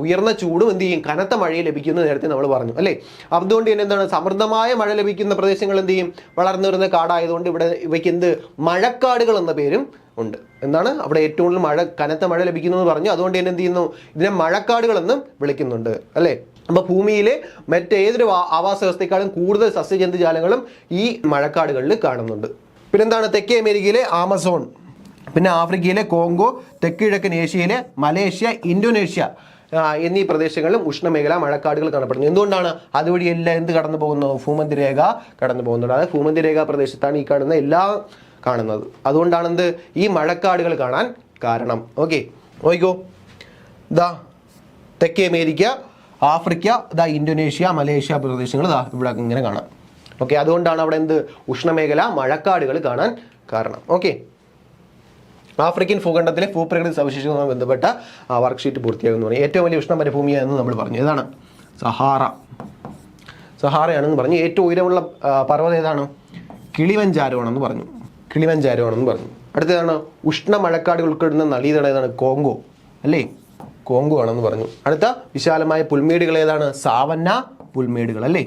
Speaker 1: ഉയർന്ന ചൂടും എന്ത് ചെയ്യും? കനത്ത മഴയെ ലഭിക്കുന്നു നേരത്തെ നമ്മൾ പറഞ്ഞു അല്ലേ. അതുകൊണ്ട് തന്നെ എന്താണ്? സമൃദ്ധമായ മഴ ലഭിക്കുന്ന പ്രദേശങ്ങൾ എന്ത് ചെയ്യും? വളർന്നു വരുന്ന കാടായതുകൊണ്ട് ഇവയ്ക്ക് എന്ത്? മഴക്കാടുകൾ എന്ന പേരും ഉണ്ട്. എന്താണ്? അവിടെ ഏറ്റവും കൂടുതൽ കനത്ത മഴ ലഭിക്കുന്നു എന്ന് പറഞ്ഞു. അതുകൊണ്ട് തന്നെ എന്ത് ചെയ്യുന്നു? ഇതിനെ മഴക്കാടുകൾ എന്നും വിളിക്കുന്നുണ്ട് അല്ലേ. അപ്പോൾ ഭൂമിയിലെ മറ്റേതൊരു ആവാസ വ്യവസ്ഥയെക്കാളും കൂടുതൽ സസ്യജന്തുജാലങ്ങളും ഈ മഴക്കാടുകളിൽ കാണുന്നുണ്ട്. പിന്നെന്താണ്? തെക്കേ അമേരിക്കയിലെ ആമസോൺ, പിന്നെ ആഫ്രിക്കയിലെ കോങ്കോ, തെക്ക് കിഴക്കൻ ഏഷ്യയിലെ മലേഷ്യ, ഇന്തോനേഷ്യ എന്നീ പ്രദേശങ്ങളിലും ഉഷ്ണമേഖല മഴക്കാടുകൾ കാണപ്പെടുന്നു. എന്തുകൊണ്ടാണ്? അതുവഴി എല്ലാം എന്ത് കടന്നു പോകുന്നു? ഭൂമധ്യരേഖ കടന്നു പോകുന്നുണ്ട്. അതായത് ഭൂമധ്യരേഖ പ്രദേശത്താണ് ഈ കാണുന്ന എല്ലാം കാണുന്നത്. അതുകൊണ്ടാണ് എന്ത്? ഈ മഴക്കാടുകൾ കാണാൻ കാരണം. ഓക്കെ, നോക്കിക്കോ, തെക്കേ അമേരിക്ക, ആഫ്രിക്ക, ഇന്തോനേഷ്യ, മലേഷ്യ പ്രദേശങ്ങൾ ഇവിടെ ഇങ്ങനെ കാണാം. ഓക്കെ, അതുകൊണ്ടാണ് അവിടെ എന്ത്? ഉഷ്ണമേഖല മഴക്കാടുകൾ കാണാൻ കാരണം. ഓക്കെ, ആഫ്രിക്കൻ ഭൂഖണ്ഡത്തിലെ ഭൂപ്രകൃതി സവിശേഷതകളുമായി ബന്ധപ്പെട്ട വർക്ക്ഷീറ്റ് പൂർത്തിയാകുന്നു. ഏറ്റവും വലിയ ഉഷ്ണ മരുഭൂമിയാണെന്ന് നമ്മൾ പറഞ്ഞു. ഏതാണ്? സഹാറയാണെന്ന് പറഞ്ഞു. ഏറ്റവും ഉയരമുള്ള പർവ്വതം ഏതാണ്? കിളിമഞ്ചാരോ ആണെന്ന് പറഞ്ഞു. അടുത്തതാണ് ഉഷ്ണ മഴക്കാടുകൾ ഉൾപ്പെടുന്ന നദീതടം ഏതാണ്? കോങ്കോ അല്ലേ? കോങ്കോ ആണെന്ന് പറഞ്ഞു. അടുത്ത വിശാലമായ പുൽമേടുകൾ ഏതാണ്? സാവന്ന പുൽമേടുകൾ അല്ലേ?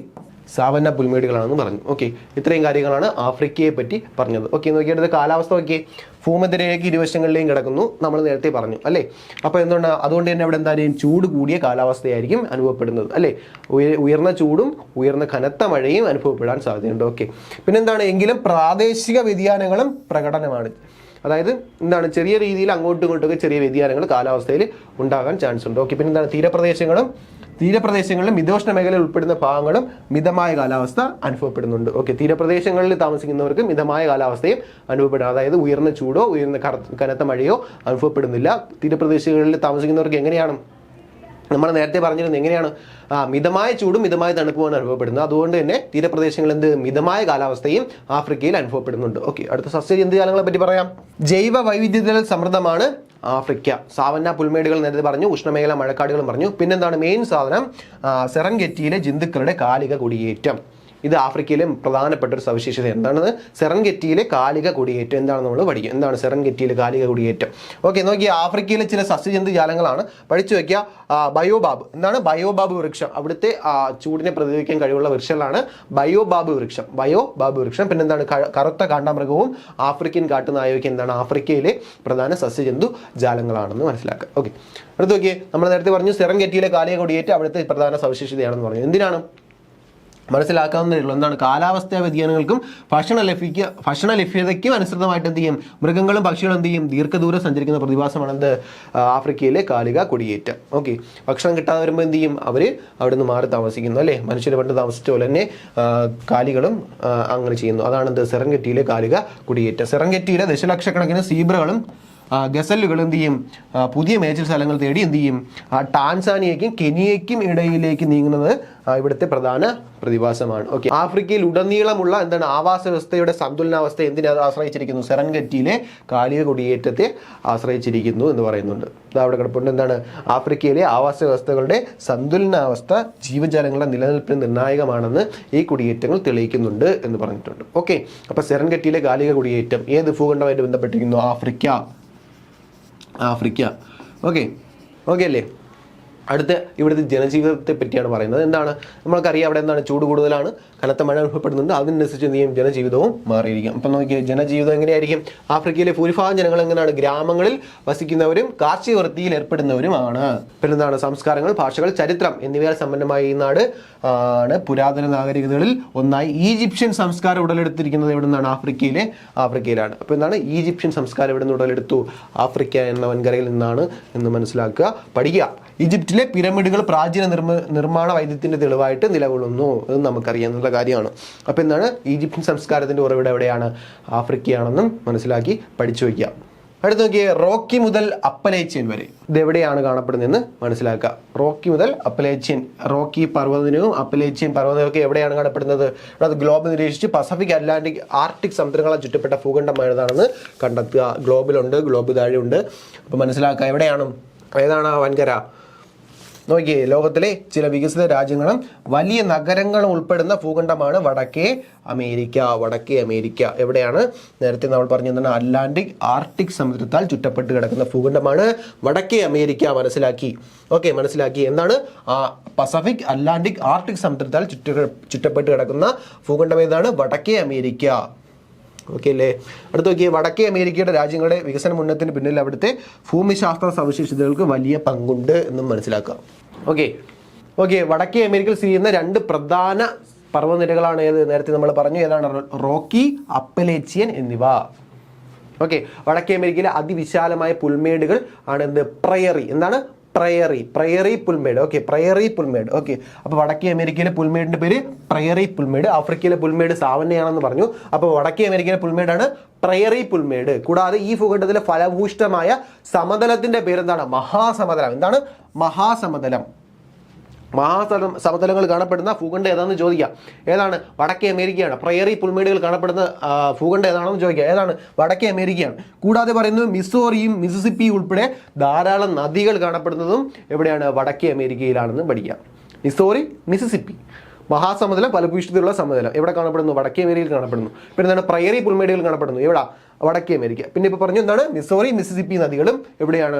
Speaker 1: സാവന്ന പുൽമേടുകളാണെന്ന് പറഞ്ഞു. ഓക്കെ, ഇത്രയും കാര്യങ്ങളാണ് ആഫ്രിക്കയെ പറ്റി പറഞ്ഞത്. ഓക്കെ, നോക്കിയെടുത്ത് കാലാവസ്ഥ നോക്കിയേ. ഭൂമധ്യരേഖയ്ക്ക് ഇരുവശങ്ങളിലേയും കിടക്കുന്നു, നമ്മൾ നേരത്തെ പറഞ്ഞു അല്ലേ? അപ്പോൾ എന്തുകൊണ്ട്? അതുകൊണ്ട് തന്നെ അവിടെ എന്തായാലും ചൂട് കൂടിയ കാലാവസ്ഥയായിരിക്കും അനുഭവപ്പെടുന്നത് അല്ലേ? ഉയർന്ന ചൂടും ഉയർന്ന കനത്ത മഴയും അനുഭവപ്പെടാൻ സാധ്യതയുണ്ട്. ഓക്കെ, പിന്നെന്താണ്? എങ്കിലും പ്രാദേശിക വ്യതിയാനങ്ങളും പ്രകടനമാണ്. അതായത് എന്താണ്? ചെറിയ രീതിയിൽ അങ്ങോട്ടും ഇങ്ങോട്ടൊക്കെ ചെറിയ വ്യതിയാനങ്ങൾ കാലാവസ്ഥയിൽ ഉണ്ടാകാൻ ചാൻസ് ഉണ്ട്. ഓക്കെ, പിന്നെ എന്താണ്? തീരപ്രദേശങ്ങളിലും മിതോഷ്ണ മേഖലയിൽ ഉൾപ്പെടുന്ന ഭാഗങ്ങളും മിതമായ കാലാവസ്ഥ അനുഭവപ്പെടുന്നുണ്ട്. ഓക്കെ, തീരപ്രദേശങ്ങളിൽ താമസിക്കുന്നവർക്ക് മിതമായ കാലാവസ്ഥയും അനുഭവപ്പെടും. അതായത് ഉയർന്ന ചൂടോ ഉയർന്ന കനത്ത മഴയോ അനുഭവപ്പെടുന്നില്ല. തീരപ്രദേശങ്ങളിൽ താമസിക്കുന്നവർക്ക് എങ്ങനെയാണ്? നമ്മൾ നേരത്തെ പറഞ്ഞിരുന്നത് എങ്ങനെയാണ്? മിതമായ ചൂടും മിതമായ തണുപ്പുമാണ് അനുഭവപ്പെടുന്നത്. അതുകൊണ്ട് തന്നെ തീരപ്രദേശങ്ങളിൽ മിതമായ കാലാവസ്ഥയും ആഫ്രിക്കയിൽ അനുഭവപ്പെടുന്നുണ്ട്. ഓക്കെ, അടുത്ത സസ്യജന്തുജാലങ്ങളെ പറ്റി പറയാം. ജൈവ വൈവിധ്യത്തിൽ സമൃദ്ധമാണ് ആഫ്രിക്ക. സാവന്ന പുൽമേടുകൾ നേരത്തെ പറഞ്ഞു, ഉഷ്ണമേഖല മഴക്കാടുകളും പറഞ്ഞു. പിന്നെന്താണ് മെയിൻ സാധനം? സെറൻഗെറ്റിയിലെ ജന്തുക്കളുടെ കാലിക കുടിയേറ്റം. ഇത് ആഫ്രിക്കയിലെ പ്രധാനപ്പെട്ട ഒരു സവിശേഷത. എന്താണ്? സെറൻഗെറ്റിയിലെ കാലിക കുടിയേറ്റം എന്താണെന്ന് നമ്മൾ പഠിക്കും. എന്താണ് സെറൻഗെറ്റിയിലെ കാലിക കുടിയേറ്റം? ഓക്കെ, നോക്കി ആഫ്രിക്കയിലെ ചില സസ്യജന്തുജാലങ്ങളാണ് പഠിച്ചു വയ്ക്കുക. ബയോബാബ്. എന്താണ്? ബയോബാബ് വൃക്ഷം. അവിടുത്തെ ചൂടിനെ പ്രതിരോധിക്കാൻ കഴിവുള്ള വൃക്ഷങ്ങളാണ് ബയോബാബ് വൃക്ഷം. പിന്നെന്താണ്? കറുത്ത കാണ്ടാമൃഗവും ആഫ്രിക്കൻ കാട്ടുനായകയൊക്കെ എന്താണ്? ആഫ്രിക്കയിലെ പ്രധാന സസ്യജന്തു ജാലങ്ങളാണെന്ന് മനസ്സിലാക്കുക. ഓക്കെ, അടുത്ത് നോക്കിയേ. നമ്മൾ നേരത്തെ പറഞ്ഞു സെറൻഗെറ്റിയിലെ കാലിക കുടിയേറ്റം അവിടുത്തെ പ്രധാന സവിശേഷതയാണെന്ന് പറഞ്ഞു. എന്തിനാണ്? മനസ്സിലാക്കാവുന്നതേ ഉള്ളൂ. എന്താണ്? കാലാവസ്ഥാ വ്യതിയാനങ്ങൾക്കും ഭക്ഷണ ലഭ്യതയ്ക്കും അനുസൃതമായിട്ട് എന്ത് ചെയ്യും? മൃഗങ്ങളും പക്ഷികളും എന്ത് ചെയ്യും? ദീർഘദൂരം സഞ്ചരിക്കുന്ന പ്രതിഭാസമാണ് എന്ത്? ആഫ്രിക്കയിലെ കാലിക കുടിയേറ്റം. ഓക്കെ, ഭക്ഷണം കിട്ടാതെ വരുമ്പോൾ എന്ത് ചെയ്യും? അവർ അവിടെ നിന്ന് മാറി താമസിക്കുന്നു അല്ലേ? മനുഷ്യർ പണ്ട് താമസിച്ച പോലെ തന്നെ കാലികളും അങ്ങനെ ചെയ്യുന്നു. അതാണ് എന്ത്? സെറൻഗെറ്റിയിലെ കാലിക കുടിയേറ്റം. സെറൻഗെറ്റിയിലെ ദശലക്ഷക്കണക്കിന് സീബ്രകളും ഗസലുകൾ എന്ത് ചെയ്യും? പുതിയ മേച്ചിൽ സ്ഥലങ്ങൾ തേടി എന്ത് ചെയ്യും? ടാൻസാനിയയ്ക്കും കെനിയയ്ക്കും ഇടയിലേക്ക് നീങ്ങുന്നത് ഇവിടുത്തെ പ്രധാന പ്രതിഭാസമാണ്. ഓക്കെ, ആഫ്രിക്കയിൽ ഉടനീളമുള്ള എന്താണ് ആവാസ വ്യവസ്ഥയുടെ സന്തുലനാവസ്ഥ എന്തിനെ ആശ്രയിച്ചിരിക്കുന്നു? സെറൻഗെറ്റിയിലെ കാലിക കുടിയേറ്റത്തെ ആശ്രയിച്ചിരിക്കുന്നു എന്ന് പറയുന്നുണ്ട്. ഇത് അവിടെ കിടപ്പുണ്ട്. എന്താണ്? ആഫ്രിക്കയിലെ ആവാസ വ്യവസ്ഥകളുടെ സന്തുലനാവസ്ഥ ജീവജാലങ്ങളുടെ നിലനിൽപ്പിന് നിർണായകമാണെന്ന് ഈ കുടിയേറ്റങ്ങൾ തെളിയിക്കുന്നുണ്ട് എന്ന് പറഞ്ഞിട്ടുണ്ട്. ഓക്കെ, അപ്പോൾ സെറൻഗെറ്റിയിലെ കാലിക കുടിയേറ്റം ഏത് ഭൂഖണ്ഡമായിട്ട് ബന്ധപ്പെട്ടിരിക്കുന്നു? ആഫ്രിക്ക. ഓക്കെ അല്ലേ? അടുത്ത ഇവിടുത്തെ ജനജീവിതത്തെ പറ്റിയാണ് പറയുന്നത്. എന്താണ്? നമ്മൾക്കറിയാം അവിടെ എന്താണ്? ചൂട് കൂടുതലാണ്, കനത്ത മഴ അനുഭവപ്പെടുന്നുണ്ട്. അതിനനുസരിച്ച് എന്ത് ചെയ്യും? ജനജീവിതവും മാറിയിരിക്കും. അപ്പം നോക്കിയാൽ ജനജീവിതം എങ്ങനെയായിരിക്കും? ആഫ്രിക്കയിലെ ഭൂരിഭാഗം ജനങ്ങൾ എങ്ങനെയാണ്? ഗ്രാമങ്ങളിൽ വസിക്കുന്നവരും കാർഷിക വൃത്തിയിൽ ഏർപ്പെടുന്നവരുമാണ്. പിന്നെന്താണ്? സംസ്കാരങ്ങൾ, ഭാഷകൾ, ചരിത്രം എന്നിവയാൽ സമ്പന്നമായ ഈ നാട് ആണ് പുരാതന നാഗരികതകളിൽ ഒന്നായി ഈജിപ്ഷ്യൻ സംസ്കാരം ഉടലെടുത്തിരിക്കുന്നത് എവിടെ നിന്നാണ്? ആഫ്രിക്കയിലാണ്. അപ്പോൾ എന്താണ്? ഈജിപ്ഷ്യൻ സംസ്കാരം എവിടെ നിന്ന് ഉടലെടുത്തു? ആഫ്രിക്ക എന്ന വൻകരയിൽ നിന്നാണ് എന്ന് മനസ്സിലാക്കുക, പഠിക്കുക. ഈജിപ്തിലെ പിരമിഡുകൾ പ്രാചീന നിർമ്മാണ വൈദ്യത്തിന്റെ തെളിവായിട്ട് നിലകൊള്ളുന്നു. അത് നമുക്കറിയാവുന്ന കാര്യമാണ്. അപ്പോൾ എന്താണ്? ഈജിപ്ഷ്യൻ സംസ്കാരത്തിന്റെ ഉറവിടം എവിടെയാണ്? ആഫ്രിക്കയാണെന്നും മനസ്സിലാക്കി പഠിച്ചു വയ്ക്കുക. അടുത്ത് നോക്കിയേ. റോക്കി മുതൽ അപ്പലേച്ചിയൻ വരെ ഇതെവിടെയാണ് കാണപ്പെടുന്നതെന്ന് മനസ്സിലാക്കുക. റോക്കി മുതൽ അപ്പലേച്ചിയൻ, റോക്കി പർവ്വതനിരവും അപ്പലേച്ചിയൻ പർവ്വതനിരവും എവിടെയാണ് കാണപ്പെടുന്നത്? അത് ഗ്ലോബ് നിരീക്ഷിച്ച് പസഫിക്, അറ്റ്ലാന്റിക്, ആർട്ടിക് സമുദ്രങ്ങളാൽ ചുറ്റപ്പെട്ട ഭൂഖണ്ഡം ഏതാണെന്ന് കണ്ടെത്തുക. ഗ്ലോബിലുണ്ട്, ഗ്ലോബ് താഴെയുണ്ട്. അപ്പോൾ മനസ്സിലാക്കുക എവിടെയാണ്, ഏതാണ് ആ വൻകര? നോക്കിയേ. ലോകത്തിലെ ചില വികസിത രാജ്യങ്ങളും വലിയ നഗരങ്ങളും ഉൾപ്പെടുന്ന ഭൂഖണ്ഡമാണ് വടക്കേ അമേരിക്ക. എവിടെയാണ്? നേരത്തെ നമ്മൾ പറഞ്ഞതാണ് അറ്റ്ലാന്റിക്, ആർട്ടിക് സമുദ്രത്താൽ ചുറ്റപ്പെട്ട് കിടക്കുന്ന ഭൂഖണ്ഡമാണ് വടക്കേ അമേരിക്ക. മനസ്സിലാക്കി. എന്താണ്? പസഫിക്, അറ്റ്ലാന്റിക്, ആർട്ടിക് സമുദ്രത്താൽ ചുറ്റപ്പെട്ട് കിടക്കുന്ന ഭൂഖണ്ഡം ഏതാണ്? വടക്കേ അമേരിക്ക. ഓക്കെ അല്ലേ? അടുത്ത് നോക്കിയേ. വടക്കേ അമേരിക്കയുടെ രാജ്യങ്ങളുടെ വികസന മുന്നേറ്റത്തിന് പിന്നിൽ അവിടുത്തെ ഭൂമിശാസ്ത്ര സവിശേഷതകൾക്ക് വലിയ പങ്കുണ്ട് എന്നും മനസ്സിലാക്കുക. ഓക്കെ. വടക്കേ അമേരിക്കയിൽ സ്ഥിതി ചെയ്യുന്ന രണ്ട് പ്രധാന പർവ്വതനിരകളാണ് ഏത്? നേരത്തെ നമ്മൾ പറഞ്ഞു. ഏതാണ്? റോക്കി, അപ്പലേച്ചിയൻ എന്നിവ. ഓക്കെ, വടക്കേ അമേരിക്കയിലെ അതിവിശാലമായ പുൽമേടുകൾ ആണ് എന്ത്? പ്രയറി. എന്താണ്? പ്രയറി പുൽമേട്. പ്രയറി പുൽമേട്. അപ്പോൾ വടക്കേ അമേരിക്കയിലെ പുൽമേടിന്റെ പേര് പ്രയറി പുൽമേട്. ആഫ്രിക്കയിലെ പുൽമേട് സാവന്നയാണെന്ന് പറഞ്ഞു. അപ്പോൾ വടക്കേ അമേരിക്കയിലെ പുൽമേടാണ് പ്രയറി പുൽമേട്. കൂടാതെ ഈ ഭൂഖണ്ഡത്തിലെ ഫലഭൂഷ്ടമായ സമതലത്തിന്റെ പേരെന്താണ്? മഹാസമതലം. എന്താണ്? മഹാസമതലം. സമതലങ്ങൾ കാണപ്പെടുന്ന ഭൂഖണ്ഡം ഏതാണെന്ന് ചോദിക്കാം. ഏതാണ്? വടക്കേ അമേരിക്കയാണ്. പ്രയറി പുൽമേടുകൾ കാണപ്പെടുന്ന ഭൂഖണ്ഡം ഏതാണെന്ന് ചോദിക്കാം. ഏതാണ്? വടക്കേ അമേരിക്കയാണ്. കൂടാതെ പറയുന്നത് മിസോറിയും മിസിസിപ്പിയും ഉൾപ്പെടെ ധാരാളം നദികൾ കാണപ്പെടുന്നതും എവിടെയാണ്? വടക്കേ അമേരിക്കയിലാണെന്ന് പഠിക്കാം. മിസോറി, മിസിസിപ്പി മഹാസമുദ്രം, ഫലഭൂയിഷ്ഠിതയുള്ള സമതലം എവിടെ കാണപ്പെടുന്നു? വടക്കേ അമേരിക്കയിൽ കാണപ്പെടുന്നു. പിന്നെ എന്താണ്? പ്രയറി പുൽമേടുകൾ കാണപ്പെടുന്നു എവിടെ? വടക്കേ അമേരിക്ക. പിന്നെ ഇപ്പോൾ പറഞ്ഞു എന്താണ്? മിസോറി, മിസിസിപ്പി നദികളും എവിടെയാണ്?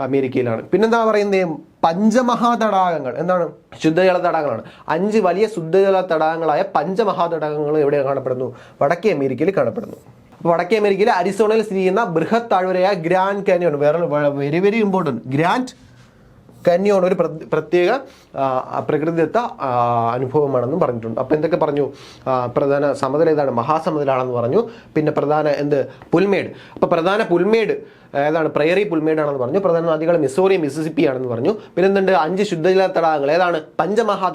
Speaker 1: അമേരിക്കയിലാണ്. പിന്നെന്താ പറയുന്നത്? പഞ്ചമഹാതടാകങ്ങൾ എന്താണ്? ശുദ്ധജല തടാകങ്ങളാണ്. 5 വലിയ ശുദ്ധജല തടാകങ്ങളായ പഞ്ചമഹാതടാകങ്ങൾ എവിടെ കാണപ്പെടുന്നു? വടക്കേ അമേരിക്കയിൽ കാണപ്പെടുന്നു. അപ്പോൾ വടക്കേ അമേരിക്കയിലെ അരിസോണയിൽ സ്ഥിതി ചെയ്യുന്ന ബൃഹത് താഴ്വരയായ Grand Canyon, very very important, Grand Canyon ഒരു പ്രത്യേക പ്രകൃതിദത്ത അനുഭവമാണെന്നും പറഞ്ഞിട്ടുണ്ട്. അപ്പോൾ എന്തൊക്കെ പറഞ്ഞു? പ്രധാന സമതലം ഏതാണ്? മഹാസമുദ്രമാണെന്ന് പറഞ്ഞു. പിന്നെ പ്രധാന പുൽമേട്. അപ്പോൾ പ്രധാന പുൽമേട് ഏതാണ്? പ്രയറി പുൽമേടാണെന്ന് പറഞ്ഞു. പ്രധാന നദികൾ മിസോറി, മിസിസിപ്പി ആണെന്ന് പറഞ്ഞു. പിന്നെ എന്തുണ്ട്? 5 ശുദ്ധജല തടാകങ്ങൾ ഏതാണ്? പഞ്ചമഹാ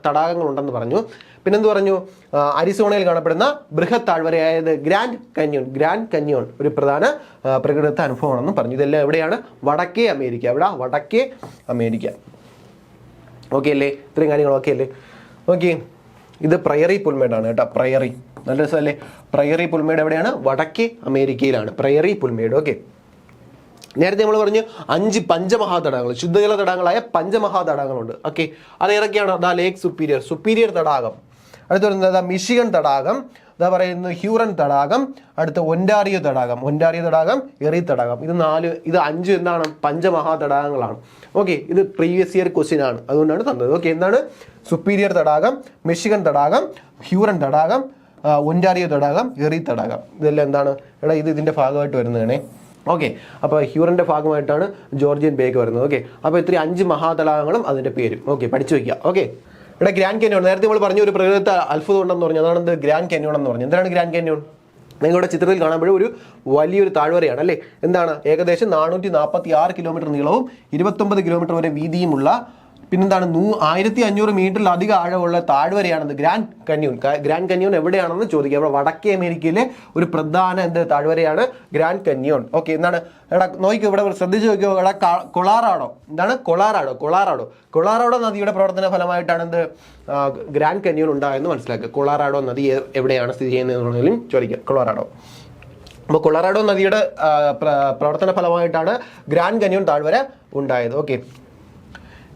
Speaker 1: തടാകങ്ങൾ ഉണ്ടെന്ന് പറഞ്ഞു. പിന്നെന്ത് പറഞ്ഞു? അരിസോണയിൽ കാണപ്പെടുന്ന ബൃഹത് താഴ്വരയായത് ഗ്രാൻഡ് കന്യോൺ ഒരു പ്രധാന പ്രകൃതിദത്ത അനുഭവമാണെന്ന് പറഞ്ഞു. ഇതെല്ലാം എവിടെയാണ്? വടക്കേ അമേരിക്ക. എവിടെ? വടക്കേ അമേരിക്ക. ഓക്കെ അല്ലേ? ഇത്രയും കാര്യങ്ങൾ ഓക്കെ അല്ലേ? ഓക്കെ, ഇത് പ്രയറി പുൽമേടാണ് കേട്ടോ. പ്രയറി നല്ല രസമല്ലേ? പ്രയറി പുൽമേട് എവിടെയാണ്? വടക്കേ അമേരിക്കയിലാണ് പ്രയറി പുൽമേട്. ഓക്കെ, നേരത്തെ നമ്മൾ പറഞ്ഞു 5 പഞ്ചമഹാതടാകങ്ങൾ, ശുദ്ധജല തടാകങ്ങളായ പഞ്ചമഹാതടാകങ്ങളുണ്ട്. ഓക്കെ, അത് ഏതൊക്കെയാണ്? ലേക്ക് സുപ്പീരിയർ തടാകം, അടുത്ത് വരുന്നത് മിഷിഗൺ തടാകം, ഇതാ പറയുന്നത് ഹ്യൂറൻ തടാകം, അടുത്ത ഒൻറ്റാറിയോ തടാകം, എറി തടാകം. ഇത് 5 എന്താണ്? പഞ്ചമഹാതടാകങ്ങളാണ്. ഓക്കെ, ഇത് പ്രീവിയസ് ഇയർ ക്വസ്റ്റ്യൻ ആണ്, അതുകൊണ്ടാണ് തന്നത്. ഓക്കെ, എന്താണ്? സുപ്പീരിയർ തടാകം, മിഷിഗൺ തടാകം, ഹ്യൂറൻ തടാകം, ഒൻറ്റാറിയോ തടാകം, എറി തടാകം. ഇതെല്ലാം എന്താണ്? ഇത് ഇതിൻ്റെ ഭാഗമായിട്ട് വരുന്നതാണേ. ഓക്കെ, അപ്പോൾ ഹ്യൂറൻ്റെ ഭാഗമായിട്ടാണ് ജോർജിയൻ ബേക്ക് വരുന്നത്. ഓക്കെ, അപ്പോൾ ഇത്രയും 5 മഹാതടാകങ്ങളും അതിൻ്റെ പേരും ഓക്കെ പഠിച്ചു വയ്ക്കുക. ഓക്കെ, ഇവിടെ ഗ്രാൻഡ് കാനിയോൺ നേരത്തെ നമ്മൾ പറഞ്ഞു ഒരു പ്രകൃതിദത്ത അത്ഭുതം ഉണ്ടെന്ന് പറഞ്ഞു. അതാണ് ഗ്രാൻഡ് കാനിയോൺ എന്ന് പറഞ്ഞു. എന്താണ് ഗ്രാൻഡ് കാനിയോൺ? നിങ്ങളുടെ ചിത്രത്തിൽ കാണുമ്പോഴും ഒരു വലിയൊരു താഴ്വരയാണ് അല്ലേ? എന്താണ്? ഏകദേശം 446 കിലോമീറ്റർ നീളവും 29 കിലോമീറ്റർ വരെ വീതിയുമുള്ള, പിന്നെന്താണ്, 1500 മീറ്ററിലധികം ആഴമുള്ള താഴ്വരയാണെന്ന് ഗ്രാൻഡ് കന്യോൺ എവിടെയാണെന്ന് ചോദിക്കുക. അവിടെ വടക്കേ അമേരിക്കയിലെ ഒരു പ്രധാന താഴ്വരയാണ് ഗ്രാൻഡ് കന്യോൺ. ഓക്കെ, എന്താണ്? നോക്കിക്കോ, ഇവിടെ ശ്രദ്ധിച്ചു നോക്കിയോ. കൊളാറാഡോ നദിയുടെ പ്രവർത്തന ഫലമായിട്ടാണ് ഗ്രാൻഡ് കന്യോൺ ഉണ്ടായെന്ന് മനസ്സിലാക്കുക. കൊളാറാഡോ നദി എവിടെയാണ് സ്ഥിതി ചെയ്യുന്നതെന്നുള്ളതിലും ചോദിക്കുക. അപ്പോൾ കൊളറാഡോ നദിയുടെ പ്രവർത്തന ഫലമായിട്ടാണ് ഗ്രാൻഡ് കന്യോൺ താഴ്വര ഉണ്ടായത്. ഓക്കെ,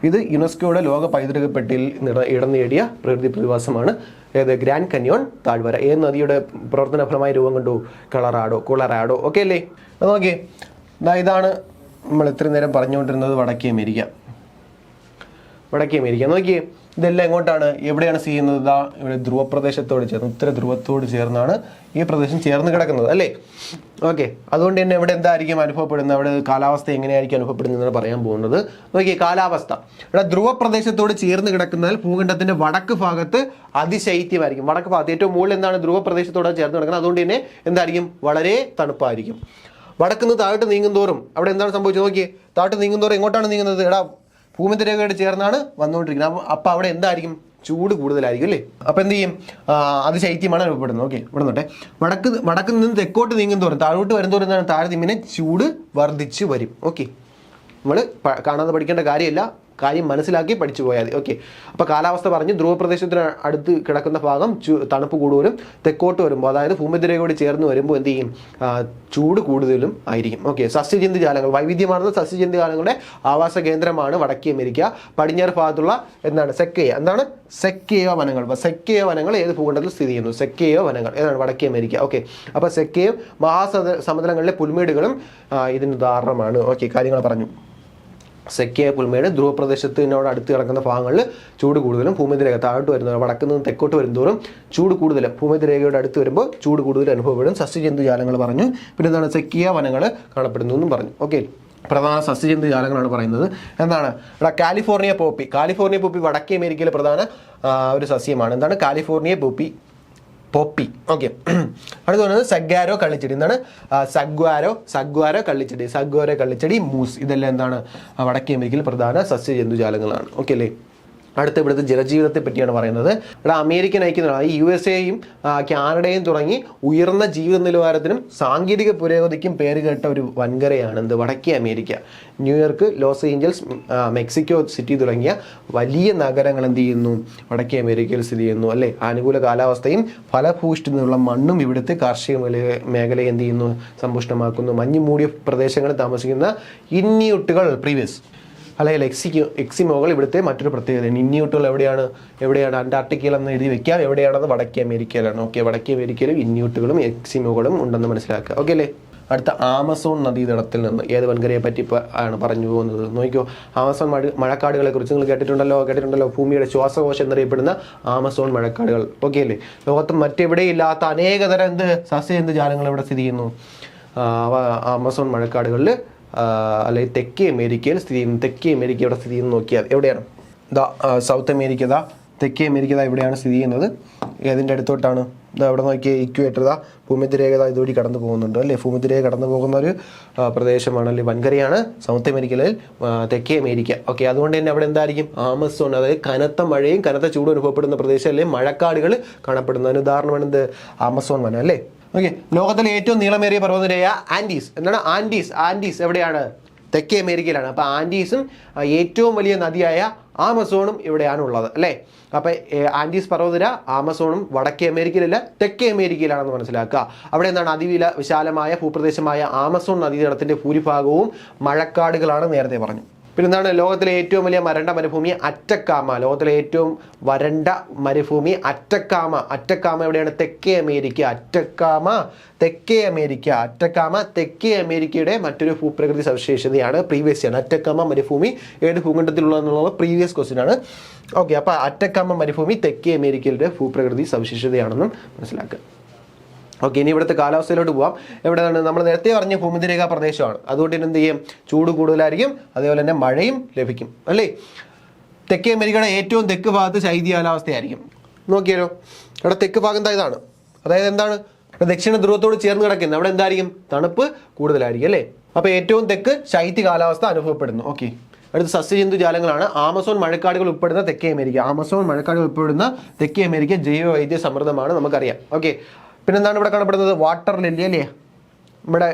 Speaker 1: ഇത് യുനെസ്കോയുടെ ലോക പൈതൃക പട്ടികയിൽ ഇടം നേടിയ പ്രകൃതി പ്രതിഭാസമാണ്. ഏത്? ഗ്രാൻഡ് കന്യോൺ താഴ്വര. ഏത് നദിയുടെ പ്രവർത്തന ഫലമായി രൂപം കണ്ടു? കൊളറാഡോ. ഓക്കെ അല്ലേ? നോക്കിയേ, ഇതാണ് നമ്മൾ ഇത്രയും നേരം പറഞ്ഞുകൊണ്ടിരുന്നത് വടക്കേ അമേരിക്ക. നോക്കിയേ, ഇതെല്ലാം എങ്ങോട്ടാണ്? എവിടെയാണ് സ്ഥിതി ചെയ്യുന്നത്? ഇവിടെ ധ്രുവപ്രദേശത്തോട് ചേർന്ന്, ഉത്തര ധ്രുവത്തോട് ചേർന്നാണ് ഈ പ്രദേശം ചേർന്ന് കിടക്കുന്നത് അല്ലേ? ഓക്കെ, അതുകൊണ്ട് തന്നെ ഇവിടെ എന്തായിരിക്കും അനുഭവപ്പെടുന്നത്? അവിടെ കാലാവസ്ഥ എങ്ങനെയായിരിക്കും അനുഭവപ്പെടുന്നതെന്ന് പറയാൻ പോകുന്നത്. നോക്കിയേ, കാലാവസ്ഥ ഇവിടെ ധ്രുവപ്രദേശത്തോട് ചേർന്ന് കിടക്കുന്നതിൽ ഭൂഖണ്ഡത്തിന്റെ വടക്ക് ഭാഗത്ത് അതിശൈത്യമായിരിക്കും. വടക്ക് ഭാഗത്ത് ഏറ്റവും മുകളിൽ എന്താണ്? ധ്രുവപ്രദേശത്തോട് ചേർന്ന് കിടക്കുന്നത്. അതുകൊണ്ട് തന്നെ എന്തായിരിക്കും? വളരെ തണുപ്പായിരിക്കും. വടക്കുന്ന് താഴോട്ട് നീങ്ങുന്തോറും അവിടെ എന്താണ് സംഭവിച്ചത്? നോക്കിയേ, താഴോട്ട് നീങ്ങുന്തോറും എങ്ങോട്ടാണ് നീങ്ങുന്നത്? ഭൂമധ്യരേഖയോട് ചേർന്നാണ് വന്നുകൊണ്ടിരിക്കുന്നത്. അപ്പോൾ അവിടെ എന്തായിരിക്കും? ചൂട് കൂടുതലായിരിക്കും അല്ലേ? അപ്പോൾ എന്ത് ചെയ്യും? അത് ശൈത്യമാണ് അനുഭവപ്പെടുന്നത്. ഓക്കെ, ഇവിടെ നോട്ടെ, വടക്ക് നിന്ന് തെക്കോട്ട് നീങ്ങുന്തോറും താഴോട്ട് വരുന്നതോറും എന്താണ്? താരതമ്യേന ചൂട് വർദ്ധിച്ചു വരും. ഓക്കെ, നമ്മൾ കാണാതെ പഠിക്കേണ്ട കാര്യമില്ല, കാര്യം മനസ്സിലാക്കി പഠിച്ചു പോയാൽ മതി. ഓക്കെ, അപ്പോൾ കാലാവസ്ഥ പറഞ്ഞു. ധ്രുവപ്രദേശത്തിന് അടുത്ത് കിടക്കുന്ന ഭാഗം തണുപ്പ് കൂടുതലും, തെക്കോട്ട് വരുമ്പോൾ അതായത് ഭൂമധ്യരേഖയോട് ചേർന്ന് വരുമ്പോൾ എന്ത് ചെയ്യും? ചൂട് കൂടുതലും ആയിരിക്കും. ഓക്കെ, സസ്യജന്തുജാലങ്ങൾ, വൈവിധ്യമാർന്ന സസ്യജന്തുജാലങ്ങളുടെ ആവാസ കേന്ദ്രമാണ് വടക്കേ അമേരിക്ക. പടിഞ്ഞാറ് ഭാഗത്തുള്ള സെക്കേയോ വനങ്ങൾ. സെക്കേയോ വനങ്ങൾ ഏത് ഭൂഖണ്ഡത്തിൽ സ്ഥിതി ചെയ്യുന്നു? സെക്കേയോ വനങ്ങൾ ഏതാണ്? വടക്കേ അമേരിക്ക. ഓക്കെ, അപ്പോൾ സെക്കേയും മഹാസമുദ്രങ്ങളിലെ പുൽമേടുകളും ഇതിന് ഉദാഹരണമാണ്. ഓക്കെ, കാര്യങ്ങൾ പറഞ്ഞു. സെക്കേയ പുൽമേട് ധ്രുവപ്രദേശത്തിനോട് അടുത്ത് കിടക്കുന്ന ഭാഗങ്ങളിൽ ചൂട് കൂടുതലും, ഭൂമധ്യരേഖ താഴോട്ട് വരുന്നവർ വടക്ക് നിന്ന് തെക്കോട്ട് വരുന്നതോറും ചൂട് കൂടുതലും, ഭൂമധ്യരേഖയോട് അടുത്ത് വരുമ്പോൾ ചൂട് കൂടുതൽ അനുഭവപ്പെടും. സസ്യജന്തുജാലങ്ങൾ പറഞ്ഞു. പിന്നെ എന്താണ്? സെക്കിയ വനങ്ങൾ കാണപ്പെടുന്നു എന്നും പറഞ്ഞു. ഓക്കെ, പ്രധാന സസ്യജന്തുജാലങ്ങളാണ് പറയുന്നത്. എന്താണ്? കാലിഫോർണിയ പോപ്പി വടക്കേ അമേരിക്കയിലെ പ്രധാന ഒരു സസ്യമാണ്. എന്താണ്? California poppy. ഓക്കെ, അടുത്ത് പറയുന്നത് സഗ്വാരോ കള്ളിച്ചെടി. എന്താണ്? സഗ്വാരോ കള്ളിച്ചെടി, മൂസ്. ഇതെല്ലാം എന്താണ്? വടക്കേ അമേരിക്കയിൽ പ്രധാന സസ്യജന്തുജാലങ്ങളാണ്. ഓക്കെ അല്ലേ? അടുത്ത ഇവിടുത്തെ ജലജീവിതത്തെ പറ്റിയാണ് പറയുന്നത്. ഇവിടെ അമേരിക്ക നയിക്കുന്ന ഈ USA-യും കാനഡയും തുടങ്ങി ഉയർന്ന ജീവിത നിലവാരത്തിനും സാങ്കേതിക പുരോഗതിക്കും പേര് കേട്ട ഒരു വൻകരയാണ് എന്ത് വടക്കേ America. New York, Los Angeles, Mexico City തുടങ്ങിയ വലിയ നഗരങ്ങൾ എന്ത് ചെയ്യുന്നു, വടക്കേ അമേരിക്കയിൽ സ്ഥിതി ചെയ്യുന്നു അല്ലേ. അനുകൂല കാലാവസ്ഥയും ഫലഭൂഷ്ഠിതമുള്ള മണ്ണും ഇവിടുത്തെ കാർഷിക മേഖലയെ എന്ത് ചെയ്യുന്നു, സമ്പുഷ്ടമാക്കുന്നു. മഞ്ഞ് മൂടിയ പ്രദേശങ്ങളിൽ താമസിക്കുന്ന ഇന്യൂട്ടുകൾ പ്രീവിയസ് അല്ലെങ്കിൽ എക്സിമോകൾ ഇവിടുത്തെ മറ്റൊരു പ്രത്യേകത. ഇന്യൂട്ടുകൾ എവിടെയാണ് അന്റാർട്ടിക്കയിൽ എന്ന് എഴുതി വെക്കാം. എവിടെയാണത്? വടക്കേ അമേരിക്കയിലാണ്. ഓക്കെ, വടക്കേ അമേരിക്കയിലും ഇന്യൂട്ടുകളും എക്സിമോകളും ഉണ്ടെന്ന് മനസ്സിലാക്കുക. ഓക്കെ അല്ലേ. അടുത്ത ആമസോൺ നദീതടത്തിൽ നിന്ന് ഏത് വൻകരയെ പറ്റി ആണ് പറഞ്ഞു പോകുന്നത് നോക്കിയോ. ആമസോൺ മഴക്കാടുകളെ കുറിച്ച് നിങ്ങൾ കേട്ടിട്ടുണ്ടല്ലോ. ഭൂമിയുടെ ശ്വാസകോശം എന്നറിയപ്പെടുന്ന ആമസോൺ മഴക്കാടുകൾ. ഓക്കെ അല്ലേ. ലോകത്ത് മറ്റെവിടെയില്ലാത്ത അനേകതരം സസ്യജന്തുജാലങ്ങൾ ഇവിടെ സ്ഥിതി ചെയ്യുന്നു. ആമസോൺ മഴക്കാടുകളിൽ അല്ലെങ്കിൽ തെക്കേ അമേരിക്കയിൽ സ്ഥിതി ചെയ്യുന്നു. തെക്കേ അമേരിക്ക ഇവിടെ സ്ഥിതി ചെയ്യുന്നത് നോക്കിയാൽ എവിടെയാണ്? സൗത്ത് അമേരിക്ക തെക്കേ അമേരിക്ക എവിടെയാണ് സ്ഥിതി ചെയ്യുന്നത്? ഏതിൻ്റെ അടുത്തോട്ടാണ്? അവിടെ നോക്കിയാൽ ഇക്വേറ്റർ ഭൂമധ്യരേഖ ഇതുവഴി കടന്നു പോകുന്നുണ്ട് അല്ലേ. ഭൂമധ്യരേഖ കടന്നു പോകുന്ന ഒരു പ്രദേശമാണ് അല്ലെ, വൻകരയാണ് സൗത്ത് അമേരിക്കയിൽ തെക്കേ അമേരിക്ക. ഓക്കെ, അതുകൊണ്ട് തന്നെ അവിടെ എന്തായിരിക്കും? ആമസോൺ, അതായത് കനത്ത മഴയും കനത്ത ചൂടും അനുഭവപ്പെടുന്ന പ്രദേശം അല്ലെ, മഴക്കാടുകൾ കാണപ്പെടുന്നതിന് ഉദാഹരണമാണ് എന്ത്? ആമസോൺ വനം അല്ലേ. ഓക്കെ, ലോകത്തിലെ ഏറ്റവും നീളമേറിയ പർവ്വതനിരയ ആൻഡീസ്. എന്താണ് ആൻഡീസ് എവിടെയാണ്? തെക്കേ അമേരിക്കയിലാണ്. അപ്പോൾ ആൻഡീസും ഏറ്റവും വലിയ നദിയായ ആമസോണും ഇവിടെയാണ് ഉള്ളത് അല്ലേ. അപ്പോൾ ആൻഡീസ് പർവ്വതനിര ആമസോണും വടക്കേ അമേരിക്കയിലല്ല, തെക്കേ അമേരിക്കയിലാണെന്ന് മനസ്സിലാക്കുക. അവിടെ എന്താണ്? വിശാലമായ ഭൂപ്രദേശമായ ആമസോൺ നദീതടത്തിൻ്റെ ഭൂരിഭാഗവും മഴക്കാടുകളാണ്, നേരത്തെ പറഞ്ഞു. പിന്നെ എന്താണ്? ലോകത്തിലെ ഏറ്റവും വലിയ വരണ്ട മരുഭൂമി അറ്റക്കാമ. ലോകത്തിലെ ഏറ്റവും വരണ്ട മരുഭൂമി അറ്റക്കാമ എവിടെയാണ്? തെക്കേ അമേരിക്ക. അറ്റക്കാമ തെക്കേ അമേരിക്കയുടെ മറ്റൊരു ഭൂപ്രകൃതി സവിശേഷതയാണ്. പ്രീവിയസ് ആണ്. അറ്റക്കാമ മരുഭൂമി ഏത് ഭൂഖണ്ഡത്തിലുള്ളതെന്നുള്ളത് പ്രീവിയസ് ക്വസ്റ്റ്യൻ ആണ്. ഓക്കെ, അപ്പോൾ അറ്റക്കാമ മരുഭൂമി തെക്കേ അമേരിക്കയുടെ ഭൂപ്രകൃതി സവിശേഷതയാണെന്നും മനസ്സിലാക്കുക. ഓക്കെ, ഇനി ഇവിടുത്തെ കാലാവസ്ഥയിലോട്ട് പോവാം. എവിടെയാണ്? നമ്മൾ നേരത്തെ പറഞ്ഞ ഭൂമധ്യരേഖാ പ്രദേശമാണ്. അതുകൊണ്ട് തന്നെ എന്ത് ചെയ്യും? ചൂട് കൂടുതലായിരിക്കും, അതേപോലെ തന്നെ മഴയും ലഭിക്കും അല്ലേ. തെക്കേ അമേരിക്കയുടെ ഏറ്റവും തെക്ക് ഭാഗത്ത് ശൈത്യ കാലാവസ്ഥയായിരിക്കും. നോക്കിയാലോ, ഇവിടെ തെക്ക് ഭാഗം ഇതാണ്. അതായത് എന്താണ്? ദക്ഷിണ ധ്രുവത്തോട് ചേർന്ന് കിടക്കുന്നത്. അവിടെ എന്തായിരിക്കും? തണുപ്പ് കൂടുതലായിരിക്കും അല്ലേ. അപ്പോൾ ഏറ്റവും തെക്ക് ശൈത്യ കാലാവസ്ഥ അനുഭവപ്പെടുന്നു. ഓക്കെ, അടുത്ത സസ്യജന്തുജാലങ്ങളാണ്. ആമസോൺ മഴക്കാടുകൾ ഉൾപ്പെടുന്ന തെക്കേ അമേരിക്ക ജൈവ വൈദ്യ സമൃദ്ധമാണ്, നമുക്കറിയാം. ഓക്കെ, പിന്നെന്താണ് ഇവിടെ കാണപ്പെടുന്നത്? വാട്ടർ ലില്ലി അല്ലേ.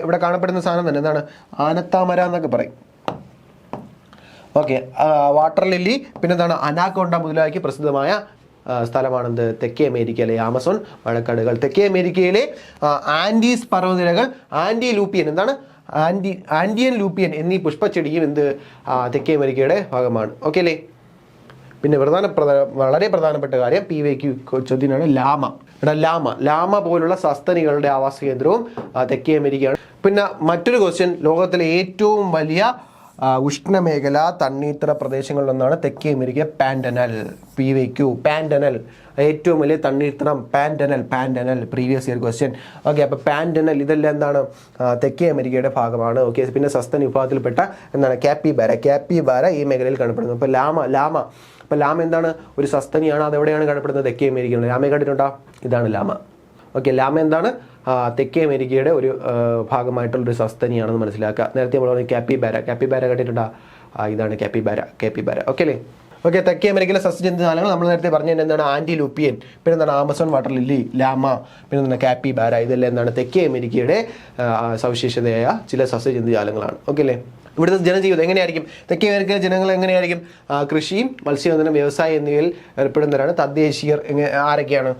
Speaker 1: ഇവിടെ കാണപ്പെടുന്ന സാധനം തന്നെ എന്താണ്? ആനത്താമര എന്നൊക്കെ പറയും. Okay, water lily. പിന്നെന്താണ്? അനാക്കോണ്ട മുതലാക്കി പ്രസിദ്ധമായ സ്ഥലമാണെന്ത്? തെക്കേ അമേരിക്ക അല്ലെ, ആമസോൺ മഴക്കാടുകൾ. തെക്കേ അമേരിക്കയിലെ ആൻഡീസ് പർവ്വതനിരകൾ ആൻഡിയൻ ലൂപ്പിയൻ എന്നീ പുഷ്പച്ചെടിയും തെക്കേ അമേരിക്കയുടെ ഭാഗമാണ്. ഓക്കെ അല്ലേ. പിന്നെ വളരെ പ്രധാനപ്പെട്ട കാര്യം PYQ ചോദ്യമാണ് ലാമ പോലുള്ള സസ്തനികളുടെ ആവാസ കേന്ദ്രവും തെക്കേ അമേരിക്കയാണ്. പിന്നെ മറ്റൊരു ക്വസ്റ്റ്യൻ, ലോകത്തിലെ ഏറ്റവും വലിയ ഉഷ്ണമേഖല തണ്ണീർത്തട പ്രദേശങ്ങളിലൊന്നാണ് തെക്കേ അമേരിക്ക പാൻഡനൽ. PYQ പാൻഡനൽ, ഏറ്റവും വലിയ തണ്ണീർത്തടം പാൻഡനൽ പ്രീവിയസ് ഇയർ ക്വസ്റ്റ്യൻ. ഓക്കെ, അപ്പോൾ പാൻഡനൽ ഇതെല്ലാം എന്താണ്? തെക്കേ അമേരിക്കയുടെ ഭാഗമാണ്. ഓക്കെ, പിന്നെ സസ്തനി വിഭാഗത്തിൽപ്പെട്ട എന്താണ്? കാപ്പിബാര ഈ മേഖലയിൽ കാണപ്പെടുന്നു. അപ്പോൾ ലാമ എന്താണ്? ഒരു സസ്തനിയാണ്. അതെവിടെയാണ് കാണപ്പെടുന്നത്? തെക്കേ അമേരിക്കയിലാണ്. ലാമയെ കണ്ടിട്ടുണ്ടോ? ഇതാണ് ലാമ. ഓക്കെ, ലാമ എന്താണ്? തെക്കേ അമേരിക്കയുടെ ഒരു ഭാഗമായിട്ടുള്ളൊരു സസ്തനിയാണെന്ന് മനസ്സിലാക്കുക. നേരത്തെ നമ്മൾ പറഞ്ഞ കാപ്പിബാര കണ്ടിട്ടുണ്ടോ? ഇതാണ് കാപ്പിബാര. ഓക്കെ അല്ലേ. ഓക്കെ, തെക്കേ അമേരിക്കയിലെ സസ്യജന്തുജാലങ്ങൾ നമ്മൾ നേരത്തെ പറഞ്ഞത് എന്താണ്? ആൻറ്റി ലൂപ്പിയൻ, പിന്നെ എന്താണ്? ആമസോൺ വാട്ടർ ലില്ലി, ലാമ, പിന്നെ എന്താണ്? കാപ്പിബാര. ഇതെല്ലാം എന്താണ്? തെക്കേ അമേരിക്കയുടെ സവിശേഷതയായ ചില സസ്യജന്തുജാലങ്ങളാണ്. ഓക്കെ അല്ലേ. ഇവിടുത്തെ ജനജീവിതം എങ്ങനെയായിരിക്കും? തെക്കേ അമേരിക്കയിലെ ജനങ്ങൾ എങ്ങനെയായിരിക്കും? കൃഷിയും മത്സ്യബന്ധനം, വ്യവസായം എന്നിവയിൽ ഏർപ്പെടുന്നവരാണ്. തദ്ദേശീയർ ആരൊക്കെയാണ്?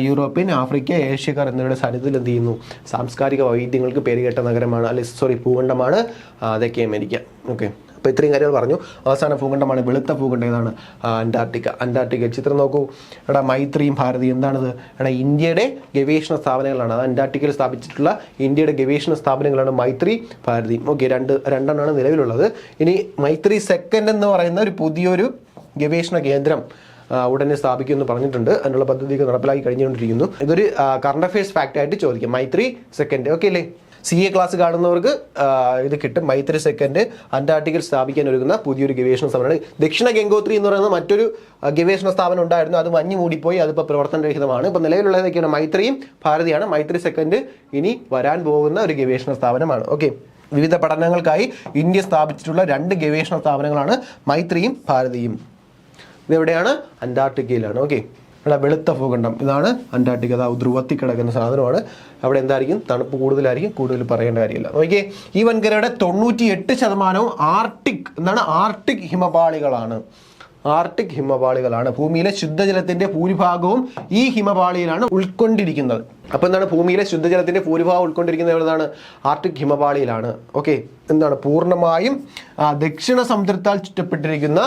Speaker 1: യൂറോപ്യൻ, ആഫ്രിക്ക, ഏഷ്യക്കാർ എന്നിവരുടെ സാന്നിധ്യത്തിൽ എന്ത് ചെയ്യുന്നു? സാംസ്കാരിക വൈവിധ്യങ്ങൾക്ക് പേരുകേട്ട നഗരമാണ് ഭൂഖണ്ഡമാണ് തെക്കേ അമേരിക്ക. ഓക്കെ, അപ്പോൾ ഇത്രയും കാര്യങ്ങൾ പറഞ്ഞു. അവസാന ഭൂഖണ്ഡമാണ് വെളുത്ത ഭൂഖണ്ഡം. ഏതാണ്? അന്റാർട്ടിക്ക. ചിത്രം നോക്കൂ. മൈത്രിയും ഭാരതിയും എന്താണത്? ഇന്ത്യയുടെ ഗവേഷണ സ്ഥാപനങ്ങളാണ്. അത് അന്റാർട്ടിക്കയിൽ സ്ഥാപിച്ചിട്ടുള്ള ഇന്ത്യയുടെ ഗവേഷണ സ്ഥാപനങ്ങളാണ് മൈത്രി, ഭാരതി. ഓക്കെ, രണ്ടെണ്ണമാണ് നിലവിലുള്ളത്. ഇനി മൈത്രി സെക്കൻഡ് എന്ന് പറയുന്ന ഒരു പുതിയൊരു ഗവേഷണ കേന്ദ്രം ഉടനെ സ്ഥാപിക്കുമെന്ന് പറഞ്ഞിട്ടുണ്ട്. അതിനുള്ള പദ്ധതിയൊക്കെ നടപ്പിലാക്കി കഴിഞ്ഞുകൊണ്ടിരിക്കുന്നു. ഇതൊരു കറണ്ട് അഫയേഴ്സ് ഫാക്റ്റ് ആയിട്ട് ചോദിക്കും. മൈത്രി സെക്കൻഡ്. ഓക്കെ അല്ലേ. CA ക്ലാസ് കാണുന്നവർക്ക് ഇത് കിട്ടും. മൈത്രി സെക്കൻഡ് അന്റാർട്ടിക്കയിൽ സ്ഥാപിക്കാൻ ഒരുങ്ങുന്ന പുതിയൊരു ഗവേഷണ സ്ഥാപനമാണ്. ദക്ഷിണ ഗംഗോത്രി എന്ന് പറയുന്ന മറ്റൊരു ഗവേഷണ സ്ഥാപനം ഉണ്ടായിരുന്നു. അത് മഞ്ഞ് മൂടിപ്പോയി. അതിപ്പോൾ പ്രവർത്തനരഹിതമാണ്. ഇപ്പോൾ നിലവിലുള്ളതൊക്കെയാണ് മൈത്രിയും ഭാരതിയാണ്. മൈത്രി സെക്കൻഡ് ഇനി വരാൻ പോകുന്ന ഒരു ഗവേഷണ സ്ഥാപനമാണ്. ഓക്കെ, വിവിധ പഠനങ്ങൾക്കായി ഇന്ത്യ സ്ഥാപിച്ചിട്ടുള്ള 2 ഗവേഷണ സ്ഥാപനങ്ങളാണ് മൈത്രിയും ഭാരതിയും. ഇതെവിടെയാണ്? അന്റാർട്ടിക്കയിലാണ്. ഓക്കെ, ഇവിടെ വെളുത്ത ഭൂഖണ്ഡം ഇതാണ് അന്റാർട്ടിക്ക. അതാ ധ്രുവത്തിൽ കിടക്കുന്ന സാധനമാണ്. അവിടെ എന്തായിരിക്കും? തണുപ്പ് കൂടുതലായിരിക്കും. കൂടുതൽ പറയേണ്ട കാര്യമില്ല. നോക്കിയേ, ഈ വൻകരയുടെ 98% ആർട്ടിക് എന്താണ്? ആർട്ടിക് ഹിമപാളികളാണ്. ആർട്ടിക് ഹിമപാളികളാണ്. ഭൂമിയിലെ ശുദ്ധജലത്തിന്റെ ഭൂരിഭാഗവും ഈ ഹിമപാളിയിലാണ് ഉൾക്കൊണ്ടിരിക്കുന്നത്. അപ്പോൾ എന്താണ്? ഭൂമിയിലെ ശുദ്ധജലത്തിന്റെ ഭൂരിഭാഗം ഉൾക്കൊണ്ടിരിക്കുന്നത് എവിടെയാണ്? ആർട്ടിക് ഹിമപാളിയിലാണ്. ഓക്കെ, എന്താണ്? പൂർണ്ണമായും ദക്ഷിണ സമുദ്രത്താൽ ചുറ്റപ്പെട്ടിരിക്കുന്ന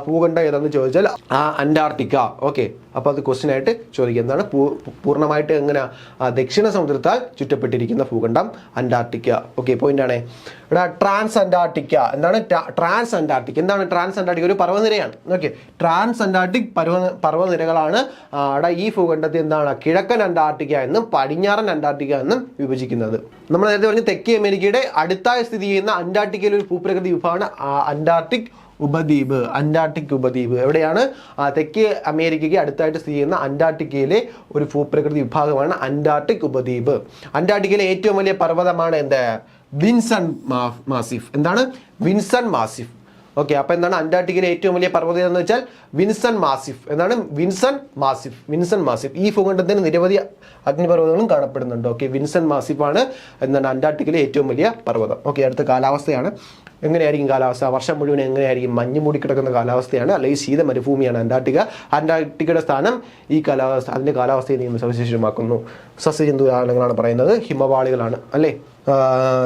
Speaker 1: ഭൂഖണ്ഡം ഏതാണെന്ന് ചോദിച്ചാൽ അന്റാർട്ടിക്ക. ഓക്കെ, അപ്പോൾ അത് ക്വസ്റ്റ്യൻ ആയിട്ട് ചോദിക്കുക. എന്താണ്? പൂർണ്ണമായിട്ട് എങ്ങനെ? ദക്ഷിണ സമുദ്രത്താൽ ചുറ്റപ്പെട്ടിരിക്കുന്ന ഭൂഖണ്ഡം അന്റാർട്ടിക്ക. ഓക്കെ, പോയിന്റ് ആണ്. ഇവിടെ ട്രാൻസ് അന്റാർട്ടിക്ക. എന്താണ് ട്രാൻസ് അന്റാർട്ടിക്? എന്താണ് ട്രാൻസ് അന്റാർട്ടിക്? ഒരു പർവ്വതനിരയാണ്. ഓക്കെ, ട്രാൻസ് അന്റാർട്ടിക് പർവ്വതനിരകളാണ് അവിടെ ഈ ഭൂഖണ്ഡത്തിൽ എന്താണ്? കിഴക്കൻ അന്റാർട്ടിക്ക എന്നും പടിഞ്ഞാറൻ അന്റാർട്ടിക്ക എന്നും വിഭജിക്കുന്നത്. നമ്മൾ നേരത്തെ പറഞ്ഞ തെക്കേ അമേരിക്കയുടെ അടുത്തായി സ്ഥിതി ചെയ്യുന്ന അന്റാർട്ടിക്കയിലെ ഒരു ഭൂപ്രകൃതി വിഭാഗമാണ് അന്റാർട്ടിക് ഉപദ്വീപ്. അന്റാർട്ടിക് ഉപദ്വീപ് എവിടെയാണ്? തെക്കേ അമേരിക്കയ്ക്ക് അടുത്തായിട്ട് സ്ഥിതി ചെയ്യുന്ന അന്റാർട്ടിക്കയിലെ ഒരു ഭൂപ്രകൃതി വിഭാഗമാണ് അന്റാർട്ടിക് ഉപദ്വീപ്. അന്റാർട്ടിക്കയിലെ ഏറ്റവും വലിയ പർവ്വതമാണ് എന്ത്? വിൻസൺ മാസിഫ്. എന്താണ്? വിൻസൺ മാസിഫ്. ഓക്കെ, അപ്പോൾ എന്താണ് അന്റാർട്ടിക്കയിലെ ഏറ്റവും വലിയ പർവ്വതം എന്ന് വെച്ചാൽ വിൻസൺ മാസിഫ്. എന്താണ്? വിൻസൺ മാസിഫ്. വിൻസൺ മാസിഫ്. ഈ ഭൂഖണ്ഡത്തിന് നിരവധി അഗ്നിപർവ്വതങ്ങളും കാണപ്പെടുന്നുണ്ട്. ഓക്കെ, വിൻസൺ മാസിഫാണ് എന്താണ് അന്റാർട്ടിക്കയിലെ ഏറ്റവും വലിയ പർവ്വതം. ഓക്കെ, അടുത്ത കാലാവസ്ഥയാണ്. എങ്ങനെയായിരിക്കും കാലാവസ്ഥ? വർഷം മുഴുവൻ എങ്ങനെയായിരിക്കും? മഞ്ഞ് മൂടിക്കിടക്കുന്ന കാലാവസ്ഥയാണ്, അല്ലെങ്കിൽ ശീത മരുഭൂമിയാണ് അന്റാർട്ടിക്ക. അന്റാർട്ടിക്കയുടെ സ്ഥാനം ഈ കാലാവസ്ഥ അതിൻ്റെ കാലാവസ്ഥയെ നിങ്ങൾ സവിശേഷമാക്കുന്നു. സസ്യജന്തുജാലങ്ങളാണ് പറയുന്നത്. ഹിമപാളികളാണ് അല്ലേ?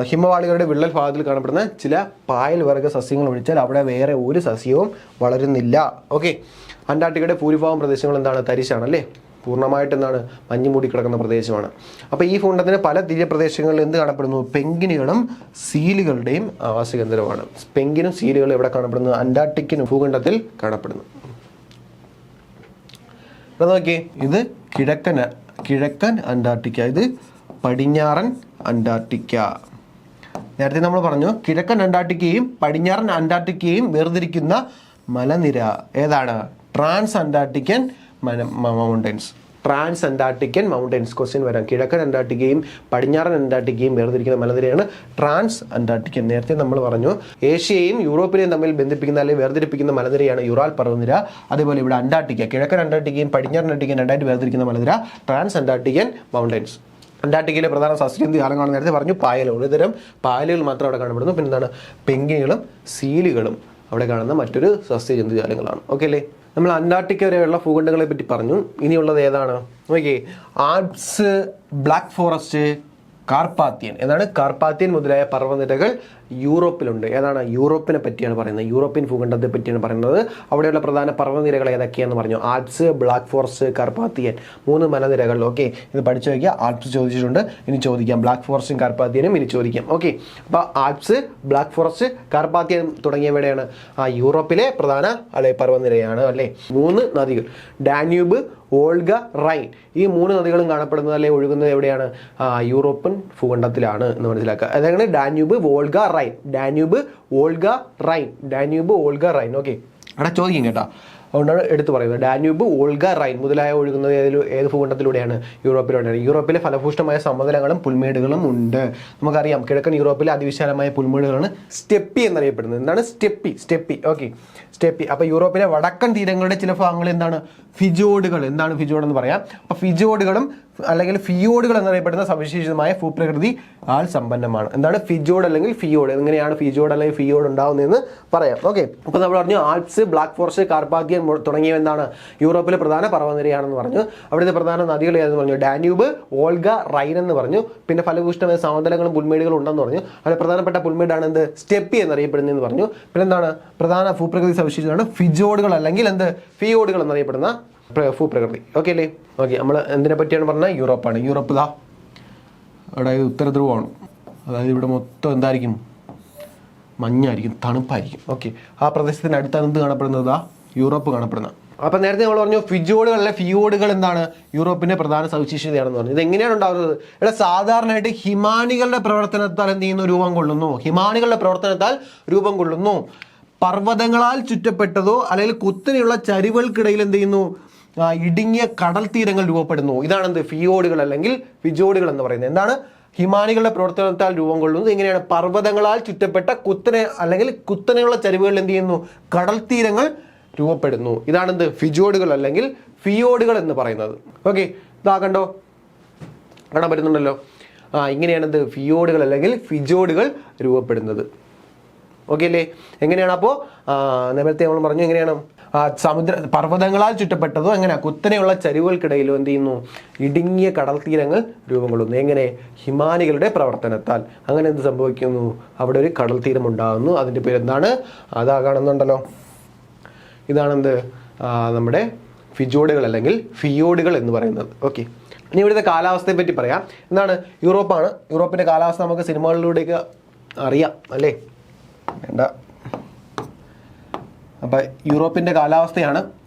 Speaker 1: ഹിമപാളികളുടെ വിള്ളൽ ഭാഗത്തിൽ കാണപ്പെടുന്ന ചില പായൽ വർഗ്ഗ സസ്യങ്ങൾ ഒഴിച്ചാൽ അവിടെ വേറെ ഒരു സസ്യവും വളരുന്നില്ല. ഓക്കെ, അന്റാർട്ടിക്കയുടെ ഭൂരിഭാഗം പ്രദേശങ്ങൾ എന്താണ്? തരിശാണ് അല്ലേ? പൂർണ്ണമായിട്ട് എന്താണ്? മഞ്ഞ് മൂടി കിടക്കുന്ന പ്രദേശമാണ്. അപ്പോൾ ഈ ഭൂഖണ്ഡത്തിന് പല തീരപ്രദേശങ്ങളിൽ എന്ത് കാണപ്പെടുന്നു? പെൻഗ്വിനുകളും സീലുകളുടെയും ആവാസ കേന്ദ്രമാണ്. പെൻഗ്വിനും സീലുകളും എവിടെ കാണപ്പെടുന്നു? അന്റാർട്ടിക്കൻ ഭൂഖണ്ഡത്തിൽ കാണപ്പെടുന്നു. ഇവിടെ നോക്കിയേ, ഇത് കിഴക്കൻ അന്റാർട്ടിക്ക, ഇത് പടിഞ്ഞാറൻ അന്റാർട്ടിക്ക. നേരത്തെ നമ്മൾ പറഞ്ഞു കിഴക്കൻ അന്റാർട്ടിക്കയും പടിഞ്ഞാറൻ അന്റാർട്ടിക്കയും വേർതിരിക്കുന്ന മലനിര ഏതാണ്? Transantarctic mountains. Transantarctic mountains question വരാം. കിഴക്കൻ അന്റാർട്ടിക്കയും പടിഞ്ഞാറൻ അന്റാർട്ടിക്കയും വേർതിരിക്കുന്ന മലനിരയാണ് ട്രാൻസ് അന്റാർട്ടിക്കൻ. നേരത്തെ നമ്മൾ പറഞ്ഞു ഏഷ്യയും യൂറോപ്പിനെയും തമ്മിൽ ബന്ധിപ്പിക്കുന്ന അല്ലെങ്കിൽ വേർതിരിപ്പിക്കുന്ന മലനിരയാണ് യുറാൽ പർവ്വതനിര. അതേപോലെ ഇവിടെ അന്റാർട്ടിക്ക, കിഴക്കൻ അന്റാർട്ടിക്കയും പടിഞ്ഞാറൻ അന്റാർട്ടിക്കയും രണ്ടായിട്ട് വേർതിരിക്കുന്ന മലനിര ട്രാൻസ് അന്റാർട്ടിക്കൻ മൗണ്ടൻസ്. അന്റാർട്ടിക്കയിലെ പ്രധാന സസ്യജന്തു ജാലങ്ങളാണ് നേരത്തെ പറഞ്ഞു. പായലുകൾ, ഒരുതരം പായലുകൾ മാത്രം അവിടെ കാണപ്പെടുന്നു. പിന്നെ എന്താണ്? പെൻഗ്വിനുകളും സീലുകളും അവിടെ കാണുന്ന മറ്റൊരു സസ്യജന്തുജാലങ്ങളാണ്. ഓക്കെ അല്ലേ? നമ്മൾ അന്റാർട്ടിക്ക വരെയുള്ള ഭൂഖണ്ഡങ്ങളെ പറ്റി പറഞ്ഞു. ഇനിയുള്ളത് ഏതാണ്? Okay, Alps, black forest, Carpathian. എന്താണ്? കാർപ്പാത്തിയൻ മുതലായ പർവ്വതനിരകൾ യൂറോപ്പിലുണ്ട്. ഏതാണ്? യൂറോപ്പിനെ പറ്റിയാണ് പറയുന്നത്. യൂറോപ്യൻ ഭൂഖണ്ഡത്തെ പറ്റിയാണ് പറയുന്നത്. അവിടെയുള്ള പ്രധാന പർവ്വതനിരകൾ ഏതൊക്കെയാണെന്ന് പറഞ്ഞു. ആൽപ്സ്, ബ്ലാക്ക് ഫോറസ്റ്റ്, കാർപ്പാത്തിയൻ, 3 മലനിരകൾ. ഓക്കെ, ഇത് പഠിച്ചു വയ്ക്കുക. ആൽപ്സ് ചോദിച്ചിട്ടുണ്ട്, ഇനി ചോദിക്കാം. ബ്ലാക്ക് ഫോറസ്റ്റും കാർപ്പാത്തിയനും ഇനി ചോദിക്കാം. ഓക്കെ, അപ്പോൾ ആൽപ്സ്, ബ്ലാക്ക് ഫോറസ്റ്റ്, കാർപ്പാത്തിയൻ തുടങ്ങിയവയുടെയാണ് യൂറോപ്പിലെ പ്രധാന പർവ്വതനിരയാണ് അല്ലേ. 3 നദികൾ, ഡാന്യൂബ്, വോൾഗ, റൈൻ. ഈ 3 നദികളും കാണപ്പെടുന്നത് അല്ലെങ്കിൽ ഒഴുകുന്നത് എവിടെയാണ്? യൂറോപ്യൻ ഭൂഖണ്ഡത്തിലാണ് എന്ന് മനസ്സിലാക്കുക. അതാണ് Danube, Volga, Rhine. Danube, Volga, Rhine. Danube, Volga, Rhine. Okay, അവിടെ ചോദിക്കും കേട്ടോ. അതുകൊണ്ടാണ് എടുത്തു പറയുന്നത്. ഡാന്യൂബ്, വോൾഗ, റൈൻ മുതലായ ഒഴുകുന്നത് ഏത് ഭൂഖണ്ഡത്തിലൂടെയാണ്? യൂറോപ്പിലൂടെയാണ്. യൂറോപ്പിലെ ഫലഭൂഷ്ടമായ സമതലങ്ങളും പുൽമേടുകളും ഉണ്ട്. നമുക്കറിയാം കിഴക്കൻ യൂറോപ്പിലെ അതിവിശാലമായ പുൽമേടുകളാണ് സ്റ്റെപ്പി എന്നറിയപ്പെടുന്നത്. എന്താണ്? സ്റ്റെപ്പി. Okay, steppe. അപ്പോൾ യൂറോപ്പിലെ വടക്കൻ തീരങ്ങളുടെ ചില ഭാഗങ്ങൾ എന്താണ്? ഫിജോഡുകൾ. എന്താണ് ഫിജോഡ് എന്ന് പറയാം. അപ്പോൾ ഫിജോഡുകളും അല്ലെങ്കിൽ ഫിയോഡുകൾ എന്നറിയപ്പെടുന്ന സവിശേഷമായ ഭൂപ്രകൃതി ആൽ സമ്പന്നമാണ്. എന്താണ്? ഫിജോഡ് അല്ലെങ്കിൽ ഫിയോഡ്. എങ്ങനെയാണ് ഫിജോഡ് അല്ലെങ്കിൽ ഫിയോഡ് ഉണ്ടാവുന്നതെന്ന് പറയാം. ഓക്കെ, അപ്പോൾ നമ്മൾ പറഞ്ഞു ആൽപ്സ്, ബ്ലാക്ക് ഫോറസ്റ്റ്, കാർപ്പാത്തിയൻ തുടങ്ങിയവ എന്താണ്? യൂറോപ്പിലെ പ്രധാന പർവ്വതനിരയാണെന്ന് പറഞ്ഞു. അവിടുത്തെ പ്രധാന നദികൾ ഏതെന്ന് പറഞ്ഞു? ഡാന്യൂബ്, വോൾഗ, റൈൻ എന്ന് പറഞ്ഞു. പിന്നെ ഫലഭൂഷ്ടമായ സമതലങ്ങളും പുൽമേടുകളും ഉണ്ടെന്ന് പറഞ്ഞു. അതിൽ പ്രധാനപ്പെട്ട പുൽമേടാണ് എന്ത്? സ്റ്റെപ്പി എന്നറിയപ്പെടുന്നതെന്ന് പറഞ്ഞു. പിന്നെ എന്താണ്? പ്രധാന ഭൂപ്രകൃതി സവിശേഷതയാണ് ഫിജോഡുകൾ അല്ലെങ്കിൽ എന്ത്? ഫിയോഡുകൾ എന്നറിയപ്പെടുന്ന ഭൂപ്രകൃതി. ഓക്കെ അല്ലേ? ഓക്കെ, നമ്മൾ എന്തിനെ പറ്റിയാണ് പറഞ്ഞത്? യൂറോപ്പാണ്. യൂറോപ്പ് ഇതാ അതായത് ഉത്തര ധ്രുവമാണ്. അതായത് ഇവിടെ മൊത്തം എന്തായിരിക്കും? മഞ്ഞായിരിക്കും, തണുപ്പായിരിക്കും. ഓക്കെ, ആ പ്രദേശത്തിന് അടുത്താണ് എന്ത് കാണപ്പെടുന്നത്? യൂറോപ്പ് കാണപ്പെടുന്നത്. അപ്പം നേരത്തെ നമ്മൾ പറഞ്ഞു ഫിജോഡുകൾ അല്ലെ ഫിയോഡുകൾ എന്താണ്? യൂറോപ്പിന്റെ പ്രധാന സവിശേഷതയാണെന്ന് പറഞ്ഞു. ഇത് എങ്ങനെയാണ് ഉണ്ടാകുന്നത്? ഇവിടെ സാധാരണയായിട്ട് ഹിമാനികളുടെ പ്രവർത്തനത്താൽ എന്ത് ചെയ്യുന്നു? രൂപം കൊള്ളുന്നു. ഹിമാനികളുടെ പ്രവർത്തനത്താൽ രൂപം കൊള്ളുന്നു. പർവ്വതങ്ങളാൽ ചുറ്റപ്പെട്ടതോ അല്ലെങ്കിൽ കുത്തനെയുള്ള ചരിവുകൾക്കിടയിൽ എന്ത് ചെയ്യുന്നു? ഇടുങ്ങിയ കടൽ തീരങ്ങൾ രൂപപ്പെടുന്നു. ഇതാണ് എന്ത്? ഫിയോഡുകൾ അല്ലെങ്കിൽ ഫിജോഡുകൾ എന്ന് പറയുന്നത്. എന്താണ്? ഹിമാനികളുടെ പ്രവർത്തനത്താൽ രൂപം കൊള്ളുന്നത്. എങ്ങനെയാണ്? പർവ്വതങ്ങളാൽ ചുറ്റപ്പെട്ട കുത്തനെയുള്ള ചരിവുകളിൽ എന്ത് ചെയ്യുന്നു? കടൽ തീരങ്ങൾ രൂപപ്പെടുന്നു. ഇതാണെന്ത് ഫിജോഡുകൾ അല്ലെങ്കിൽ ഫിയോഡുകൾ എന്ന് പറയുന്നത്. ഓക്കെ, ഇതാ കണ്ടോ, കാണാൻ പറ്റുന്നുണ്ടല്ലോ. ഇങ്ങനെയാണെന്ത് ഫിയോഡുകൾ അല്ലെങ്കിൽ ഫിജോഡുകൾ രൂപപ്പെടുന്നത്. ഓക്കെ അല്ലേ? എങ്ങനെയാണ് അപ്പോൾ നേരത്തെ നമ്മൾ പറഞ്ഞു എങ്ങനെയാണ് പർവ്വതങ്ങളാൽ ചുറ്റപ്പെട്ടതോ എങ്ങനെ കുത്തനെയുള്ള ചരിവുകൾക്കിടയിലും എന്ത് ചെയ്യുന്നു, ഇടുങ്ങിയ കടൽ തീരങ്ങൾ രൂപം കൊള്ളുന്നു. എങ്ങനെ? ഹിമാനികളുടെ പ്രവർത്തനത്താൽ. അങ്ങനെ എന്ത് സംഭവിക്കുന്നു, അവിടെ ഒരു കടൽ തീരം ഉണ്ടാകുന്നു. അതിൻ്റെ പേര് എന്താണ്? അതാ കാണുന്നുണ്ടല്ലോ, ഇതാണെന്ത് നമ്മുടെ ഫിജോഡുകൾ അല്ലെങ്കിൽ ഫിയോഡുകൾ എന്ന് പറയുന്നത്. ഓക്കെ, ഇനി ഇവിടുത്തെ കാലാവസ്ഥയെ പറ്റി പറയാം. എന്താണ്? യൂറോപ്പാണ്. യൂറോപ്പിൻ്റെ കാലാവസ്ഥ നമുക്ക് സിനിമകളിലൂടെയൊക്കെ അറിയാം അല്ലേ? വേണ്ട. അപ്പം യൂറോപ്പിൻ്റെ കാലാവസ്ഥയാണ്.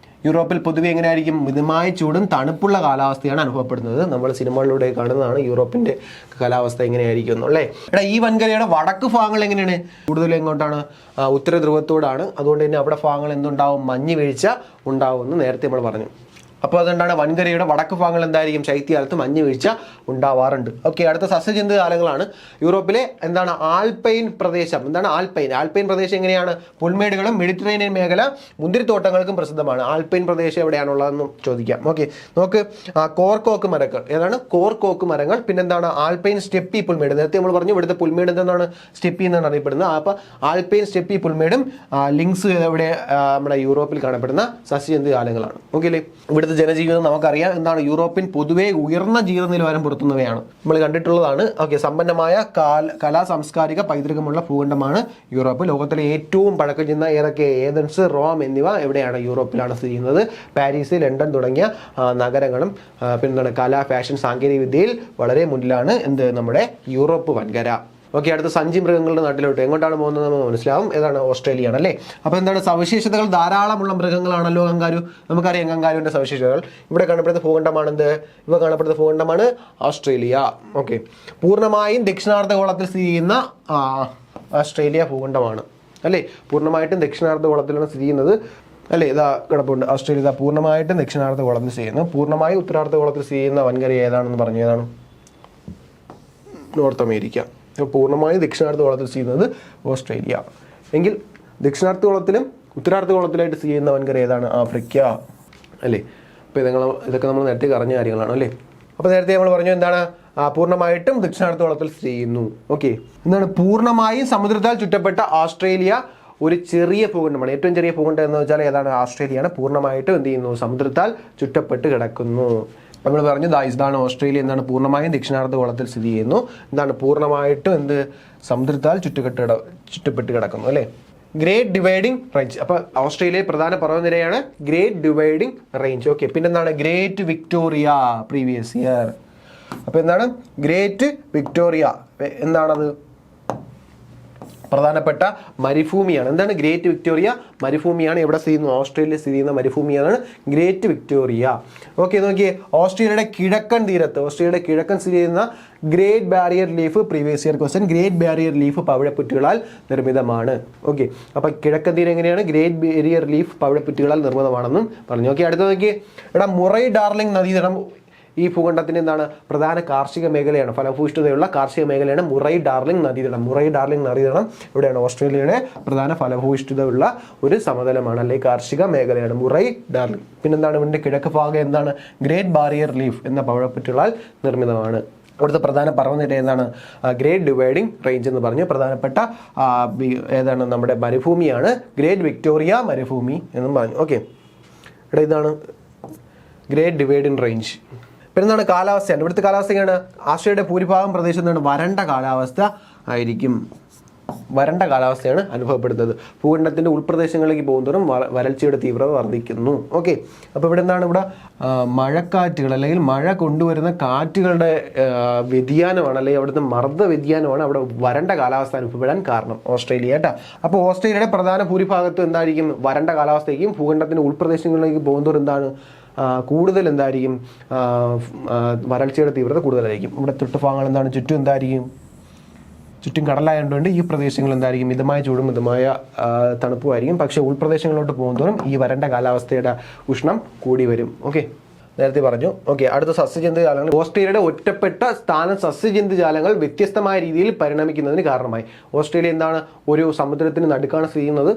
Speaker 1: യൂറോപ്പിൽ പൊതുവെ എങ്ങനെയായിരിക്കും? മിതമായ ചൂടും തണുപ്പുള്ള കാലാവസ്ഥയാണ് അനുഭവപ്പെടുന്നത്. നമ്മൾ സിനിമകളിലൂടെ കാണുന്നതാണ് യൂറോപ്പിൻ്റെ കാലാവസ്ഥ എങ്ങനെയായിരിക്കും എന്നല്ലേ. ഈ വൻകരയുടെ വടക്ക് ഭാഗങ്ങൾ എങ്ങനെയാണ്? കൂടുതലും എങ്ങോട്ടാണ്? ഉത്തര ധ്രുവത്തോടാണ്. അതുകൊണ്ട് തന്നെ അവിടെ ഭാഗങ്ങൾ എന്തുണ്ടാവും? മഞ്ഞ് വീഴ്ച ഉണ്ടാവുമെന്ന് നേരത്തെ നമ്മൾ പറഞ്ഞു. അപ്പോൾ അതുകൊണ്ടാണ് വൻകരയുടെ വടക്ക് ഭാഗങ്ങൾ എന്തായിരിക്കും? ശൈത്യകാലത്ത് മഞ്ഞ് വീഴ്ച ഉണ്ടാവാറുണ്ട്. ഓക്കെ, അടുത്ത സസ്യജന്തു കാലങ്ങളാണ്. യൂറോപ്പിലെ എന്താണ് ആൽപൈൻ പ്രദേശം. എന്താണ് ആൽപൈൻ പ്രദേശം? എങ്ങനെയാണ്? പുൽമേടുകളും മെഡിറ്ററേനിയൻ മേഖല മുന്തിരിത്തോട്ടങ്ങൾക്കും പ്രസിദ്ധമാണ്. ആൽപൈൻ പ്രദേശം എവിടെയാണുള്ളതെന്ന് ചോദിക്കാം. ഓക്കെ, നമുക്ക് കോർക്കോക്ക് മരങ്ങൾ. ഏതാണ്? കോർക്കോക്ക് മരങ്ങൾ. പിന്നെന്താണ്? ആൽപൈൻ സ്റ്റെപ്പി പുൽമേട്. നേരത്തെ നമ്മൾ പറഞ്ഞു ഇവിടുത്തെ പുൽമേട് എന്താണ്? സ്റ്റെപ്പി എന്നാണ് അറിയപ്പെടുന്നത്. അപ്പോൾ ആൽപൈൻ സ്റ്റെപ്പി പുൽമേടും ലിങ്സ് എവിടെ നമ്മുടെ യൂറോപ്പിൽ കാണപ്പെടുന്ന സസ്യജന്തു കാലങ്ങളാണ്. ഓക്കെ അല്ലേ? ഇവിടുത്തെ ജനജീവിതം നമുക്കറിയാം. എന്താണ്? യൂറോപ്പിൻ പൊതുവെ ഉയർന്ന ജീവിത നിലവാരം പുറത്തുന്നവയാണ് നമ്മൾ കണ്ടിട്ടുള്ളതാണ്. ഓക്കെ, സമ്പന്നമായ കലാ സാംസ്കാരിക പൈതൃകമുള്ള ഭൂഖണ്ഡമാണ് യൂറോപ്പ്. ലോകത്തിലെ ഏറ്റവും പഴക്കം ചെന്ന ഏതൊക്കെ? ഏതൻസ്, റോം എന്നിവ എവിടെയാണ്? യൂറോപ്പിലാണ് സ്ഥിതി ചെയ്യുന്നത്. പാരീസ്, ലണ്ടൻ തുടങ്ങിയ നഗരങ്ങളും പിന്നെ കല, ഫാഷൻ, സാങ്കേതിക വിദ്യയിൽ വളരെ മുന്നിലാണ് എന്ത്? നമ്മുടെ യൂറോപ്പ് വൻകര. ഓക്കെ, അടുത്ത സഞ്ചി മൃഗങ്ങളുടെ നാട്ടിലോട്ട് എങ്ങോട്ടാണ് പോകുന്നത് നമുക്ക് മനസ്സിലാവും. ഏതാണ്? ഓസ്ട്രേലിയ ആണ് അല്ലേ. അപ്പോൾ എന്താണ്? സവിശേഷതകൾ ധാരാളമുള്ള മൃഗങ്ങളാണല്ലോ കങ്കാരു. നമുക്കറിയാം കങ്കാരുവിൻ്റെ സവിശേഷതകൾ. ഇവിടെ കാണപ്പെടുന്ന ഭൂഖണ്ഡമാണെന്ത്? ഇവ കാണപ്പെടുന്ന ഭൂഖണ്ഡമാണ് ഓസ്ട്രേലിയ. ഓക്കെ, പൂർണ്ണമായും ദക്ഷിണാർദ്ധഗോളത്തിൽ സ്ഥിതി ചെയ്യുന്ന ഓസ്ട്രേലിയ ഭൂഖണ്ഡമാണ് അല്ലേ. പൂർണ്ണമായിട്ടും ദക്ഷിണാർദ്ധഗോളത്തിലാണ് സ്ഥിതി ചെയ്യുന്നത് അല്ലേ. ഇതാ കിടപ്പുണ്ട് ഓസ്ട്രേലിയ. ഇതാ പൂർണ്ണമായിട്ടും ദക്ഷിണാർദ്ധഗോളത്തിൽ സ്ഥിതി ചെയ്യുന്നു. പൂർണ്ണമായും ഉത്തരാർദ്ധഗോളത്തിൽ സ്ഥിതി ചെയ്യുന്ന വൻകര ഏതാണെന്ന് പറഞ്ഞു? ഏതാണ്? North America. പൂർണ്ണമായും ദക്ഷിണാർദ്ധഗോളത്തിൽ സ്ഥിതി ചെയ്യുന്നത് ഓസ്ട്രേലിയ. എങ്കിൽ ദക്ഷിണാർദ്ധഗോളത്തിലും ഉത്തരാർദ്ധഗോളത്തിലായിട്ട് സ്ഥിതി ചെയ്യുന്ന വൻകര ഏതാണ്? ആഫ്രിക്ക അല്ലേ. അപ്പോൾ ഇതൊക്കെ നമ്മൾ നേരത്തെ അറിഞ്ഞ കാര്യങ്ങളാണ് അല്ലേ. അപ്പോൾ നേരത്തെ നമ്മൾ പറഞ്ഞു എന്താണ്? പൂർണ്ണമായിട്ടും ദക്ഷിണാർദ്ധഗോളത്തിൽ സ്ഥിതി ചെയ്യുന്നു. ഓക്കെ, എന്താണ്? പൂർണ്ണമായും സമുദ്രത്താൽ ചുറ്റപ്പെട്ട ഓസ്ട്രേലിയ ഒരു ചെറിയ ഭൂഖണ്ഡമാണ്. ഏറ്റവും ചെറിയ ഭൂഖണ്ഡം എന്ന് വെച്ചാൽ ഏതാണ്? ഓസ്ട്രേലിയയാണ്. പൂർണ്ണമായിട്ടും എന്ത് ചെയ്യുന്നു? സമുദ്രത്താൽ ചുറ്റപ്പെട്ട് കിടക്കുന്നു. നമ്മൾ പറഞ്ഞു ഇതാണ് ഓസ്ട്രേലിയ. എന്താണ്? പൂർണ്ണമായും ദക്ഷിണാർദ്ധഗോളത്തിൽ സ്ഥിതി ചെയ്യുന്നു. എന്താണ്? പൂർണ്ണമായിട്ടും എന്ത്? സമുദ്രത്താൽ ചുറ്റപ്പെട്ട് കിടക്കുന്നു അല്ലേ. Great Dividing Range. അപ്പോൾ ഓസ്ട്രേലിയയിൽ പ്രധാന പർവ്വതനിരയാണ് ഗ്രേറ്റ് ഡിവൈഡിങ് റേഞ്ച്. ഓക്കെ, പിന്നെന്താണ്? Great Victoria previous year. അപ്പോൾ എന്താണ്? ഗ്രേറ്റ് വിക്ടോറിയ എന്താണത്? പ്രധാനപ്പെട്ട മരുഭൂമിയാണ്. എന്താണ്? ഗ്രേറ്റ് വിക്ടോറിയ മരുഭൂമിയാണ്. എവിടെ സ്ഥിതി ചെയ്യുന്നു? ഓസ്ട്രേലിയ സ്ഥിതി ചെയ്യുന്ന മരുഭൂമിയാണ് ഗ്രേറ്റ് വിക്ടോറിയ. ഓക്കെ, നോക്കിയേ, ഓസ്ട്രേലിയയുടെ കിഴക്കൻ തീരത്ത് സ്ഥിതി ചെയ്യുന്ന Great Barrier Reef previous year question. Great Barrier Reef പവിഴപ്പുറ്റുകളാൽ നിർമ്മിതമാണ്. ഓക്കെ, അപ്പോൾ കിഴക്കൻ തീരം എങ്ങനെയാണ്? ഗ്രേറ്റ് ബാരിയർ ലീഫ് പവിഴപ്പുറ്റുകളാൽ നിർമ്മിതമാണെന്നും പറഞ്ഞു. ഓക്കെ, അടുത്ത നോക്കി, ഇവിടെ മുറൈ ഡാർലിംഗ് നദീതടം ഈ ഭൂഖണ്ഡത്തിന് എന്താണ്? പ്രധാന കാർഷിക മേഖലയാണ്. ഫലഭൂയിഷ്ഠതയുള്ള കാർഷിക മേഖലയാണ് മുറൈ ഡാർലിംഗ് നദീതടം. മുറൈ ഡാർലിംഗ് നദീതടം ഇവിടെയാണ്. ഓസ്ട്രേലിയയുടെ പ്രധാന ഫലഭൂയിഷ്ഠതയുള്ള ഒരു സമതലമാണ് അല്ലെങ്കിൽ കാർഷിക മേഖലയാണ് മുറൈ ഡാർലിംഗ്. പിന്നെന്താണ്? ഇതിൻ്റെ കിഴക്ക് ഭാഗം എന്താണ്? ഗ്രേറ്റ് ബാരിയർ ലീഫ് എന്ന പവിഴപ്പുറ്റുകളാൽ നിർമ്മിതമാണ്. അവിടുത്തെ പ്രധാന പർവ്വതനിര ഏതാണ്? ഗ്രേറ്റ് ഡിവൈഡിംഗ് റേഞ്ച് എന്ന് പറഞ്ഞ് പ്രധാനപ്പെട്ട ഏതാണ്? നമ്മുടെ മരുഭൂമിയാണ് ഗ്രേറ്റ് വിക്ടോറിയ മരുഭൂമി എന്നും പറഞ്ഞു. ഓക്കെ, ഇവിടെ ഇതാണ് ഗ്രേറ്റ് ഡിവൈഡിംഗ് റേഞ്ച്. പിന്നെ എന്താണ്? കാലാവസ്ഥയാണ്. ഇവിടുത്തെ കാലാവസ്ഥ എങ്ങനെയാണ്? ആസ്ട്രേലിയയുടെ ഭൂരിഭാഗം പ്രദേശത്ത് എന്താണ്? വരണ്ട കാലാവസ്ഥ ആയിരിക്കും. വരണ്ട കാലാവസ്ഥയാണ് അനുഭവപ്പെടുന്നത്. ഭൂഖണ്ഡത്തിൻ്റെ ഉൾപ്രദേശങ്ങളിലേക്ക് പോകുന്നതോറും വരൾച്ചയുടെ തീവ്രത വർദ്ധിക്കുന്നു. ഓക്കെ, അപ്പോൾ ഇവിടെ എന്താണ്? ഇവിടെ മഴക്കാറ്റുകൾ അല്ലെങ്കിൽ മഴ കൊണ്ടുവരുന്ന കാറ്റുകളുടെ വ്യതിയാനമാണ് അല്ലെങ്കിൽ അവിടുത്തെ മർദ്ദ വ്യതിയാനമാണ് അവിടെ വരണ്ട കാലാവസ്ഥ അനുഭവപ്പെടാൻ കാരണം. ഓസ്ട്രേലിയ കേട്ടോ. അപ്പോൾ ഓസ്ട്രേലിയയുടെ പ്രധാന ഭൂരിഭാഗത്തും എന്തായിരിക്കും? വരണ്ട കാലാവസ്ഥയ്ക്കും ഭൂഖണ്ഡത്തിൻ്റെ ഉൾപ്രദേശങ്ങളിലേക്ക് പോകുന്നതോറും എന്താണ്? കൂടുതൽ എന്തായിരിക്കും? വരൾച്ചയുടെ തീവ്രത കൂടുതലായിരിക്കും. ഇവിടെ തൊട്ടുഭാഗങ്ങൾ എന്താണ്? ചുറ്റും എന്തായിരിക്കും? ചുറ്റും കടലായതുകൊണ്ട് ഈ പ്രദേശങ്ങൾ എന്തായിരിക്കും? മിതമായ ചൂടും മിതമായ തണുപ്പുമായിരിക്കും. പക്ഷേ ഉൾപ്രദേശങ്ങളിലോട്ട് പോകുന്നതോറും ഈ വരണ്ട കാലാവസ്ഥയുടെ ഉഷ്ണം കൂടി വരും. ഓക്കെ, നേരത്തെ പറഞ്ഞു. ഓക്കെ, അടുത്ത സസ്യജന്തുജാലങ്ങൾ. ഓസ്ട്രേലിയയുടെ ഒറ്റപ്പെട്ട സ്ഥാനം സസ്യജന്തുജാലങ്ങൾ വ്യത്യസ്തമായ രീതിയിൽ പരിണമിക്കുന്നതിന് കാരണമായി. ഓസ്ട്രേലിയ എന്താണ്, ഒരു സമുദ്രത്തിന് നടുക്കാണ് സ്ഥിതി ചെയ്യുന്നത്,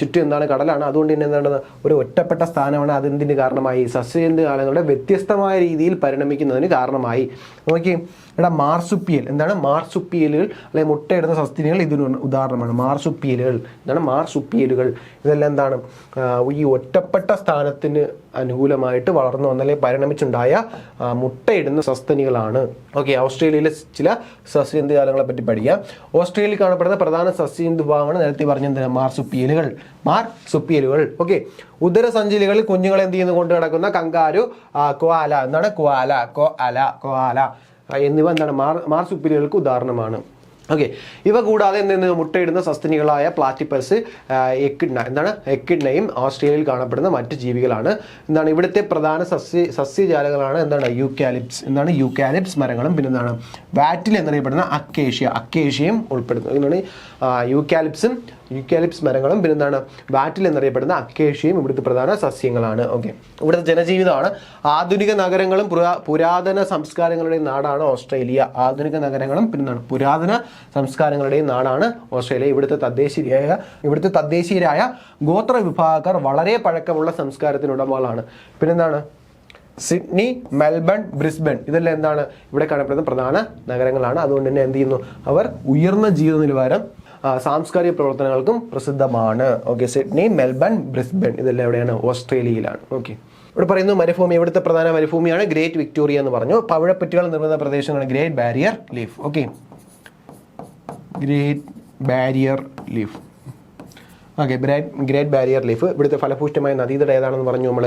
Speaker 1: ചുറ്റും എന്താണ് കടലാണ്. അതുകൊണ്ട് തന്നെ എന്താണ്, ഒരു ഒറ്റപ്പെട്ട സ്ഥാനമാണ്. അതെന്തിന് കാരണമായി? സസ്യജന്തുജാലങ്ങളുടെ വ്യത്യസ്തമായ രീതിയിൽ പരിണമിക്കുന്നതിന് കാരണമായി. നോക്കി ഇവിടെ മാർസുപ്പിയൽ എന്താണ്, മാർസുപ്പിയലുകൾ അല്ലെങ്കിൽ മുട്ടയിടുന്ന സസ്തിനികൾ ഇതിന് ഉദാഹരണമാണ്. മാർസുപ്പിയലുകൾ എന്താണ്, മാർസുപ്പിയലുകൾ ഇതെല്ലാം എന്താണ്, ഈ ഒറ്റപ്പെട്ട സ്ഥാനത്തിന് അനുകൂലമായിട്ട് വളർന്നു വന്ന അല്ലെങ്കിൽ പരിണമിച്ചുണ്ടായ മുട്ടയിടുന്ന സസ്തനികളാണ്. ഓക്കെ, ഓസ്ട്രേലിയയിലെ ചില സസ്യജന്തുജാലങ്ങളെ പറ്റി പഠിക്കാം. ഓസ്ട്രേലിയയിൽ കാണപ്പെടുന്ന പ്രധാന സസ്യജന്തുഭാവമാണ് നേരത്തെ പറഞ്ഞത് മാർസുപ്പിയലുകൾ. മാർസുപ്പിയലുകൾ. ഓക്കെ, ഉദരസഞ്ചികളിൽ കുഞ്ഞുങ്ങളെ എന്ത് ചെയ്യുന്നു, കൊണ്ട് കിടക്കുന്ന കങ്കാരു, കോആല എന്താണ്, കോആല എന്നിവ എന്താണ്, മാർസുപ്പിയലുകൾക്ക് ഉദാഹരണമാണ്. ഓക്കെ, ഇവ കൂടാതെ എന്തെന്ന് മുട്ടയിടുന്ന സസ്തനികളായ പ്ലാറ്റിപ്പസ്, എക്കിഡ്ന എന്താണ്, എക്കിഡ്നയും ഓസ്ട്രേലിയയിൽ കാണപ്പെടുന്ന മറ്റ് ജീവികളാണ്. എന്താണ് ഇവിടുത്തെ പ്രധാന സസ്യജാലങ്ങളാണ് എന്താണ്, യൂക്കാലിപ്സ് എന്താണ്, യൂക്കാലിപ്സ് മരങ്ങളും പിന്നെ എന്താണ് വാറ്റിൽ എന്നറിയപ്പെടുന്ന അക്കേഷ്യയും ഉൾപ്പെടുന്നു. എന്താണ് യൂക്കാലിപ്സ് മരങ്ങളും പിന്നെ എന്താണ് വാറ്റിൽ എന്നറിയപ്പെടുന്ന അക്കേഷ്യയും ഇവിടുത്തെ പ്രധാന സസ്യങ്ങളാണ്. ഓക്കെ, ഇവിടുത്തെ ജനജീവിതമാണ്. ആധുനിക നഗരങ്ങളും പുരാതന സംസ്കാരങ്ങളുടെയും നാടാണ് ഓസ്ട്രേലിയ. ആധുനിക നഗരങ്ങളും പിന്നെ എന്താണ് പുരാതന സംസ്കാരങ്ങളുടെയും നാടാണ് ഓസ്ട്രേലിയ. ഇവിടുത്തെ തദ്ദേശീയരായ ഗോത്ര വിഭാഗക്കാർ വളരെ പഴക്കമുള്ള സംസ്കാരത്തിന് ഉടമകളാണ്. പിന്നെന്താണ് സിഡ്നി, മെൽബൺ, ബ്രിസ്ബൺ ഇതെല്ലാം എന്താണ് ഇവിടെ കാണപ്പെടുന്ന പ്രധാന നഗരങ്ങളാണ്. അതുകൊണ്ട് തന്നെ എന്ത് ചെയ്യുന്നു, അവർ ഉയർന്ന ജീവിത നിലവാരം സാംസ്കാരിക പ്രവർത്തനങ്ങൾക്കും പ്രസിദ്ധമാണ്. ഓക്കെ, സിഡ്നി, മെൽബൺ, ബ്രിസ്ബൺ ഇതെല്ലാം എവിടെയാണ്, ഓസ്ട്രേലിയയിലാണ്. ഓക്കെ, ഇവിടെ പറയുന്നു മരുഭൂമി. ഇവിടുത്തെ പ്രധാന മരുഭൂമിയാണ് ഗ്രേറ്റ് വിക്ടോറിയ എന്ന് പറഞ്ഞു. പവിഴപ്പുറ്റുകൾ നിർമ്മിത പ്രദേശങ്ങളാണ് Great Barrier Reef. Okay, Great Barrier Reef. Okay, Great Barrier Reef. ഇവിടുത്തെ ഫലഭൂഷ്ടമായ നദീതടം ഏതാണെന്ന് പറഞ്ഞു നമ്മൾ.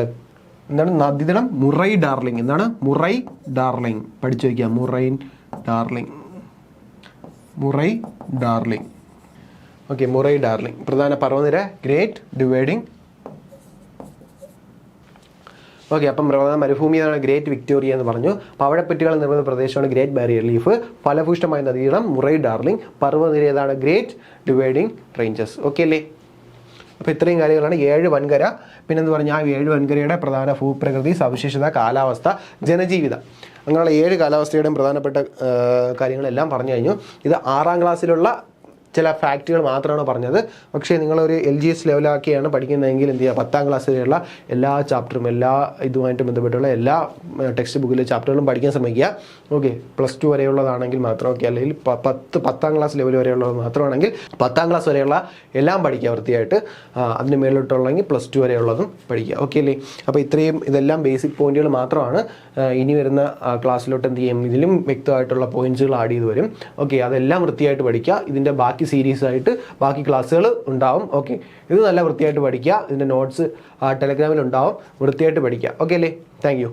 Speaker 1: എന്താണ് നദീതടം? Murray Darling. എന്താണ് മുറൈ ഡാർലിംഗ്? പഠിച്ചു വയ്ക്കുക, Murray Darling. Okay, Murray Darling. പ്രധാന പർവ്വതനിര ഗ്രേറ്റ് ഡിവൈഡിംഗ്. ഓക്കെ, അപ്പം പ്രധാന മരുഭൂമിയാണ് ഗ്രേറ്റ് വിക്ടോറിയ എന്ന് പറഞ്ഞു. പവിഴപ്പുറ്റുകൾ നിർമ്മിത പ്രദേശമാണ് ഗ്ರೇറ്റ് ബാരിയർ ലീഫ്. ഫലഭൂഷ്ടമായ നദീതടം മുറൈ ഡാർലിംഗ്. പർവ്വതനിര ഏതാണ്? Great dividing ranges. ഓക്കെ അല്ലേ? അപ്പോൾ ഇത്രയും കാര്യങ്ങളാണ് 7 വൻകര. പിന്നെന്ന് പറഞ്ഞാൽ ആ 7 വൻകരയുടെ പ്രധാന ഭൂപ്രകൃതി, സവിശേഷത, കാലാവസ്ഥ, ജനജീവിതം, അങ്ങനെയുള്ള 7 കാലാവസ്ഥയുടെയും പ്രധാനപ്പെട്ട കാര്യങ്ങളെല്ലാം പറഞ്ഞു കഴിഞ്ഞു. ഇത് 6ാം ക്ലാസ്സിലുള്ള ചില ഫാക്റ്റുകൾ മാത്രമാണ് പറഞ്ഞത്. പക്ഷേ നിങ്ങളൊരു LGS ലെവലാക്കിയാണ് പഠിക്കുന്നതെങ്കിൽ എന്ത് ചെയ്യുക, 10ാം ക്ലാസ് വരെയുള്ള എല്ലാ ചാപ്റ്ററും എല്ലാ ഇതുമായിട്ട് ബന്ധപ്പെട്ടുള്ള എല്ലാ ടെക്സ്റ്റ് ബുക്കിലെ ചാപ്റ്ററുകളും പഠിക്കാൻ ശ്രമിക്കുക. ഓക്കെ, +2 വരെയുള്ളതാണെങ്കിൽ മാത്രം. ഓക്കെ, അല്ലെങ്കിൽ 10ാം ക്ലാസ് ലെവൽ വരെയുള്ളത് മാത്രമാണെങ്കിൽ 10ാം ക്ലാസ് വരെയുള്ള എല്ലാം പഠിക്കുക വൃത്തിയായിട്ട്. അതിന് മേലോട്ടുള്ളെങ്കിൽ +2 വരെയുള്ളതും പഠിക്കുക. ഓക്കെ അല്ലേ? അപ്പോൾ ഇതെല്ലാം ബേസിക് പോയിന്റുകൾ മാത്രമാണ്. ഇനി വരുന്ന ക്ലാസ്സിലോട്ട് എന്ത് ചെയ്യും, ഇതിലും വ്യക്തമായിട്ടുള്ള പോയിന്റ്സുകൾ ആഡ് ചെയ്ത് വരും. ഓക്കെ, അതെല്ലാം വൃത്തിയായിട്ട് പഠിക്കുക. ഇതിൻ്റെ ബാക്കി സീരീസ് ആയിട്ട് ബാക്കി ക്ലാസ്സുകൾ ഉണ്ടാവും. ഓക്കെ, ഇത് നല്ല വൃത്തിയായിട്ട് പഠിക്കുക. ഇതിൻ്റെ നോട്ട്സ് ടെലഗ്രാമിൽ ഉണ്ടാവും. വൃത്തിയായിട്ട് പഠിക്കുക. ഓക്കെ അല്ലേ? Thank you.